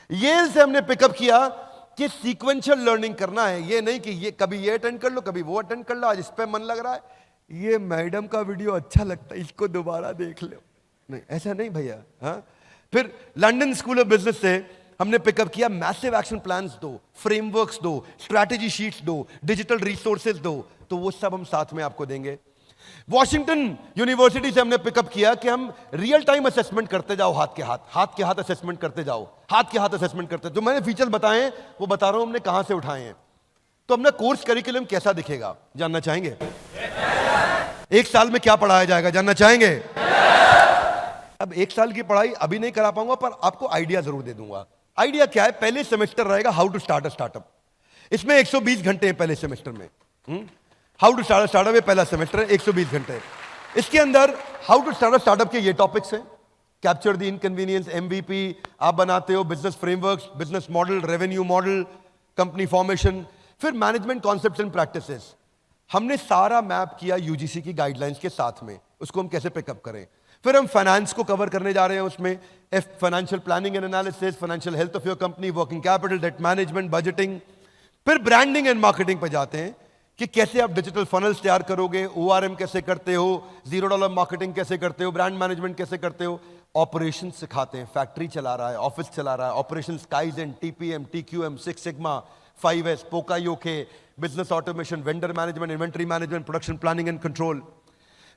येल से हमने पिकअप किया कि सीक्वेंशियल लर्निंग करना है, ये नहीं कि ये कभी ये अटेंड कर लो कभी वो अटेंड कर लो, आज इस पे मन लग रहा है, ये मैडम का वीडियो अच्छा लगता है इसको दोबारा देख लो, नहीं ऐसा नहीं भैया। हाँ, फिर लंदन स्कूल ऑफ बिजनेस से हमने पिकअप किया मैसिव एक्शन प्लान्स दो, फ्रेमवर्क्स दो, स्ट्रैटेजी शीट्स दो, डिजिटल रिसोर्सेज दो, तो वो सब हम साथ में आपको देंगे। वॉशिंगटन यूनिवर्सिटी से हमने पिकअप किया कि हम रियल टाइम असेसमेंट करते जाओ, हाथ के हाथ असेसमेंट करते जाओ, असेसमेंट करते। जो मैंने फीचर बताए हैं वो बता रहा हूं हमने कहां से उठाए हैं। तो अपना कोर्स करिकुलम कैसा दिखेगा जानना चाहेंगे? 1 साल में क्या पढ़ाया जाएगा जानना चाहेंगे? अब 1 साल की पढ़ाई अभी नहीं करा पाऊंगा, पर आपको आइडिया जरूर दे दूंगा। आइडिया क्या है? पहले सेमेस्टर रहेगा how to start a startup. इसमें 120 घंटे हैं पहले सेमेस्टर में। How to start a startup ये पहला सेमेस्टर है, 120 घंटे। इसके अंदर how to start a startup के ये टॉपिक्स हैं। कैप्चर द इनकन्वीनियंस, एमवीपी आप बनाते हो, business frameworks, business model, revenue model, company formation, फिर मैनेजमेंट कॉन्सेप्ट्स एंड प्रैक्टिसेस। हमने सारा मैप किया यूजीसी की गाइडलाइंस के साथ में, उसको हम कैसे पिकअप करें। फिर हम फाइनेंस को कवर करने जा रहे हैं, उसमें financial planning and analysis, financial health of your company, working capital, debt management, budgeting. फिर ब्रांडिंग एंड मार्केटिंग पे जाते हैं कि कैसे आप डिजिटल फनल्स तैयार करोगे, ओआरएम कैसे करते हो, $0 मार्केटिंग कैसे करते हो, ब्रांड मैनेजमेंट कैसे करते हो। ऑपरेशन सिखाते हैं, फैक्ट्री चला रहा है, ऑफिस चला रहा है, operations, kaizen, TPM, TQM, 6 sigma, 5S, Pokayoke, business automation, vendor management, inventory management, production planning and control.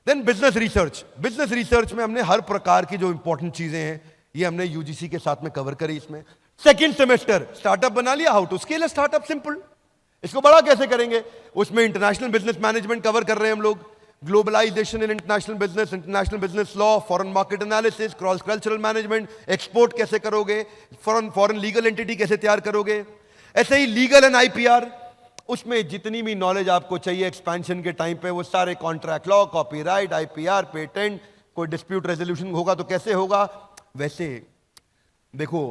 Then business research. Business research में हमने हर प्रकार की जो इंपॉर्टेंट चीजें हैं ये हमने यूजीसी के साथ में कवर करी. इसमें सेकंड सेमेस्टर स्टार्टअप बना लिया, how to scale a startup, simple. इसको बड़ा कैसे करेंगे, उसमें इंटरनेशनल बिजनेस मैनेजमेंट कवर कर रहे हैं हम लोग, globalisation in international business law, foreign market analysis, cross cultural management, export कैसे करोगे, फॉरेन लीगल एंटिटी कैसे तैयार करोगे, ऐसे ही लीगल एंड आईपीआर. उसमें जितनी भी नॉलेज आपको चाहिए एक्सपेंशन के टाइम पे, वो सारे contract law, copyright, IPR, patent, कोई डिस्प्यूट रेजोल्यूशन होगा तो कैसे होगा. वैसे देखो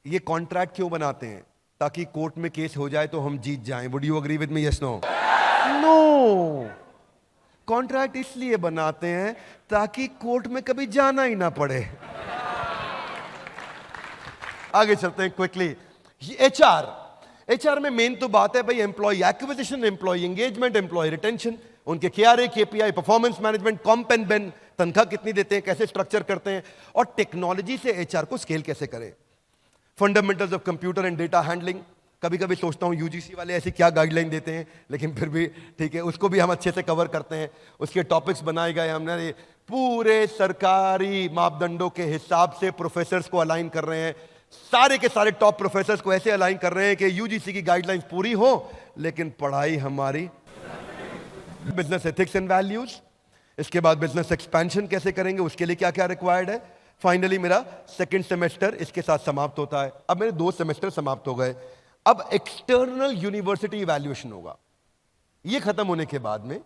ये कॉन्ट्रैक्ट क्यों बनाते हैं, ताकि कोर्ट में केस हो जाए तो हम जीत जाएं. Would you agree with me, yes no? No, contract इसलिए बनाते हैं ताकि कोर्ट में कभी जाना ही ना पड़े. आगे चलते हैं क्विकली. एचआर में मेन तो बात है भाई employ acquisition, employ engagement, employ retention, उनके KRA, KPI, performance management, comp and ben, तनख्वाह कितनी देते हैं, कैसे स्ट्रक्चर करते हैं, और टेक्नोलॉजी से एचआर को स्केल कैसे करें. Fundamentals of computer and data handling. कभी कभी सोचता हूं यूजीसी वाले ऐसी क्या गाइडलाइन देते हैं, लेकिन फिर भी ठीक है, उसको भी हम अच्छे से कवर करते हैं. उसके टॉपिक्स बनाए गए हमने, पूरे सरकारी मापदंडों के हिसाब से प्रोफेसर्स को अलाइन कर रहे हैं. सारे के सारे टॉप प्रोफेसर्स को ऐसे अलाइन कर रहे हैं कि यूजीसी की गाइडलाइंस पूरी हो लेकिन पढ़ाई हमारी. Business ethics and values. इसके बाद बिजनेस एक्सपेंशन कैसे करेंगे, उसके लिए क्या क्या रिक्वायर्ड है. फाइनली मेरा सेकंड सेमेस्टर इसके साथ समाप्त होता है. अब मेरे 2 सेमेस्टर समाप्त हो गए. अब एक्सटर्नल यूनिवर्सिटी इवैल्यूएशन होगा. ये खत्म होने के बाद में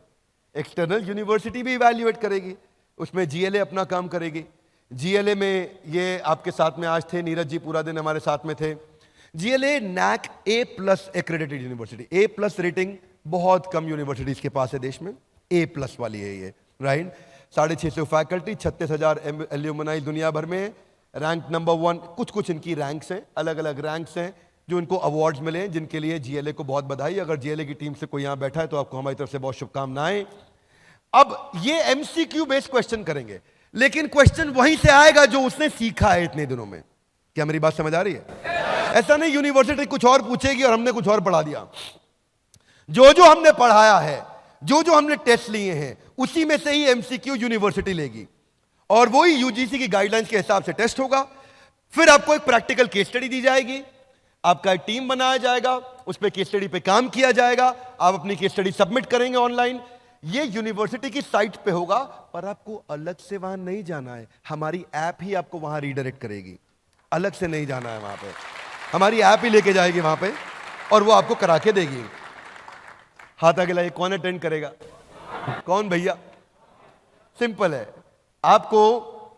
एक्सटर्नल यूनिवर्सिटी भी इवैल्यूएट करेगी. उसमें जीएलए अपना काम करेगी. जीएलए में ये आपके साथ में आज थे, नीरज जी पूरा दिन हमारे साथ में थे. GLA NAAC A+ accredited university. A+ rating बहुत कम यूनिवर्सिटीज के पास है देश में, A+ वाली है ये, राइट. 650 फैकल्टी, 36,000 एल्यूमनाई दुनिया भर में, रैंक नंबर 1. कुछ इनकी रैंक्स हैं, अलग अलग रैंक्स हैं जो इनको अवार्ड्स मिले हैं, जिनके लिए जीएलए को बहुत बधाई. अगर जीएलए की टीम से कोई यहां बैठा है तो आपको हमारी तरफ से बहुत शुभकामनाएं. अब ये एमसीक्यू बेस्ड क्वेश्चन करेंगे, लेकिन क्वेश्चन वहीं से आएगा जो उसने सीखा है इतने दिनों में. क्या मेरी बात समझ आ रही है? ऐसा नहीं यूनिवर्सिटी कुछ और पूछेगी और हमने कुछ और पढ़ा दिया. जो हमने पढ़ाया है, जो हमने टेस्ट लिए हैं, उसी में से ही एमसीक्यू यूनिवर्सिटी लेगी और वही यूजीसी की गाइडलाइंस के हिसाब से टेस्ट होगा. फिर आपको एक प्रैक्टिकल केस स्टडी दी जाएगी, आपका एक टीम बनाया जाएगा, उस पर केस स्टडी पे काम किया जाएगा, आप अपनी केस स्टडी सबमिट करेंगे ऑनलाइन. ये यूनिवर्सिटी की साइट पे होगा, पर आपको अलग से वहां नहीं जाना है. हमारी ऐप ही आपको वहां रीडायरेक्ट करेगी, अलग से नहीं जाना है वहां पे. हमारी ऐप ही लेके जाएगी वहां पे और वो आपको करा के देगी. हाथ आगे लाइए, कौन अटेंड करेगा? कौन भैया? सिंपल है. आपको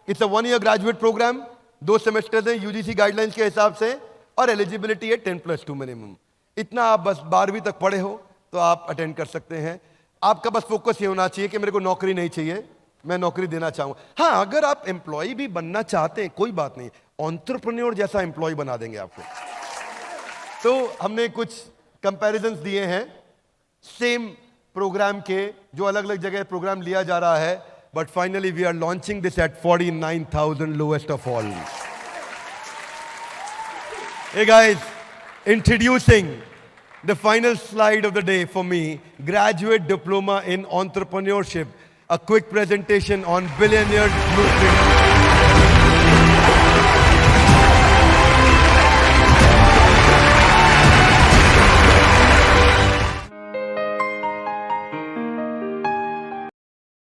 it's a 1 year graduate program, 2 semester है यूजीसी गाइडलाइंस के हिसाब से, और एलिजिबिलिटी है 10+2 मिनिमम. इतना आप बस 12वीं तक पढ़े हो तो आप अटेंड कर सकते हैं. आपका बस फोकस ये होना चाहिए कि मेरे को नौकरी नहीं चाहिए, मैं नौकरी देना चाहूंगा. हाँ, अगर आप एम्प्लॉय भी बनना चाहते हैं कोई बात नहीं, एंटरप्रेन्योर जैसा एम्प्लॉय बना देंगे आपको. तो हमने कुछ कंपैरिजंस दिए हैं सेम प्रोग्राम के, जो अलग अलग जगह प्रोग्राम लिया जा रहा है, but finally we are launching this at 49,000, lowest of all. Hey guys, introducing the final slide of the day for me, Graduate Diploma in Entrepreneurship, a quick presentation on Billionaires Blueprint.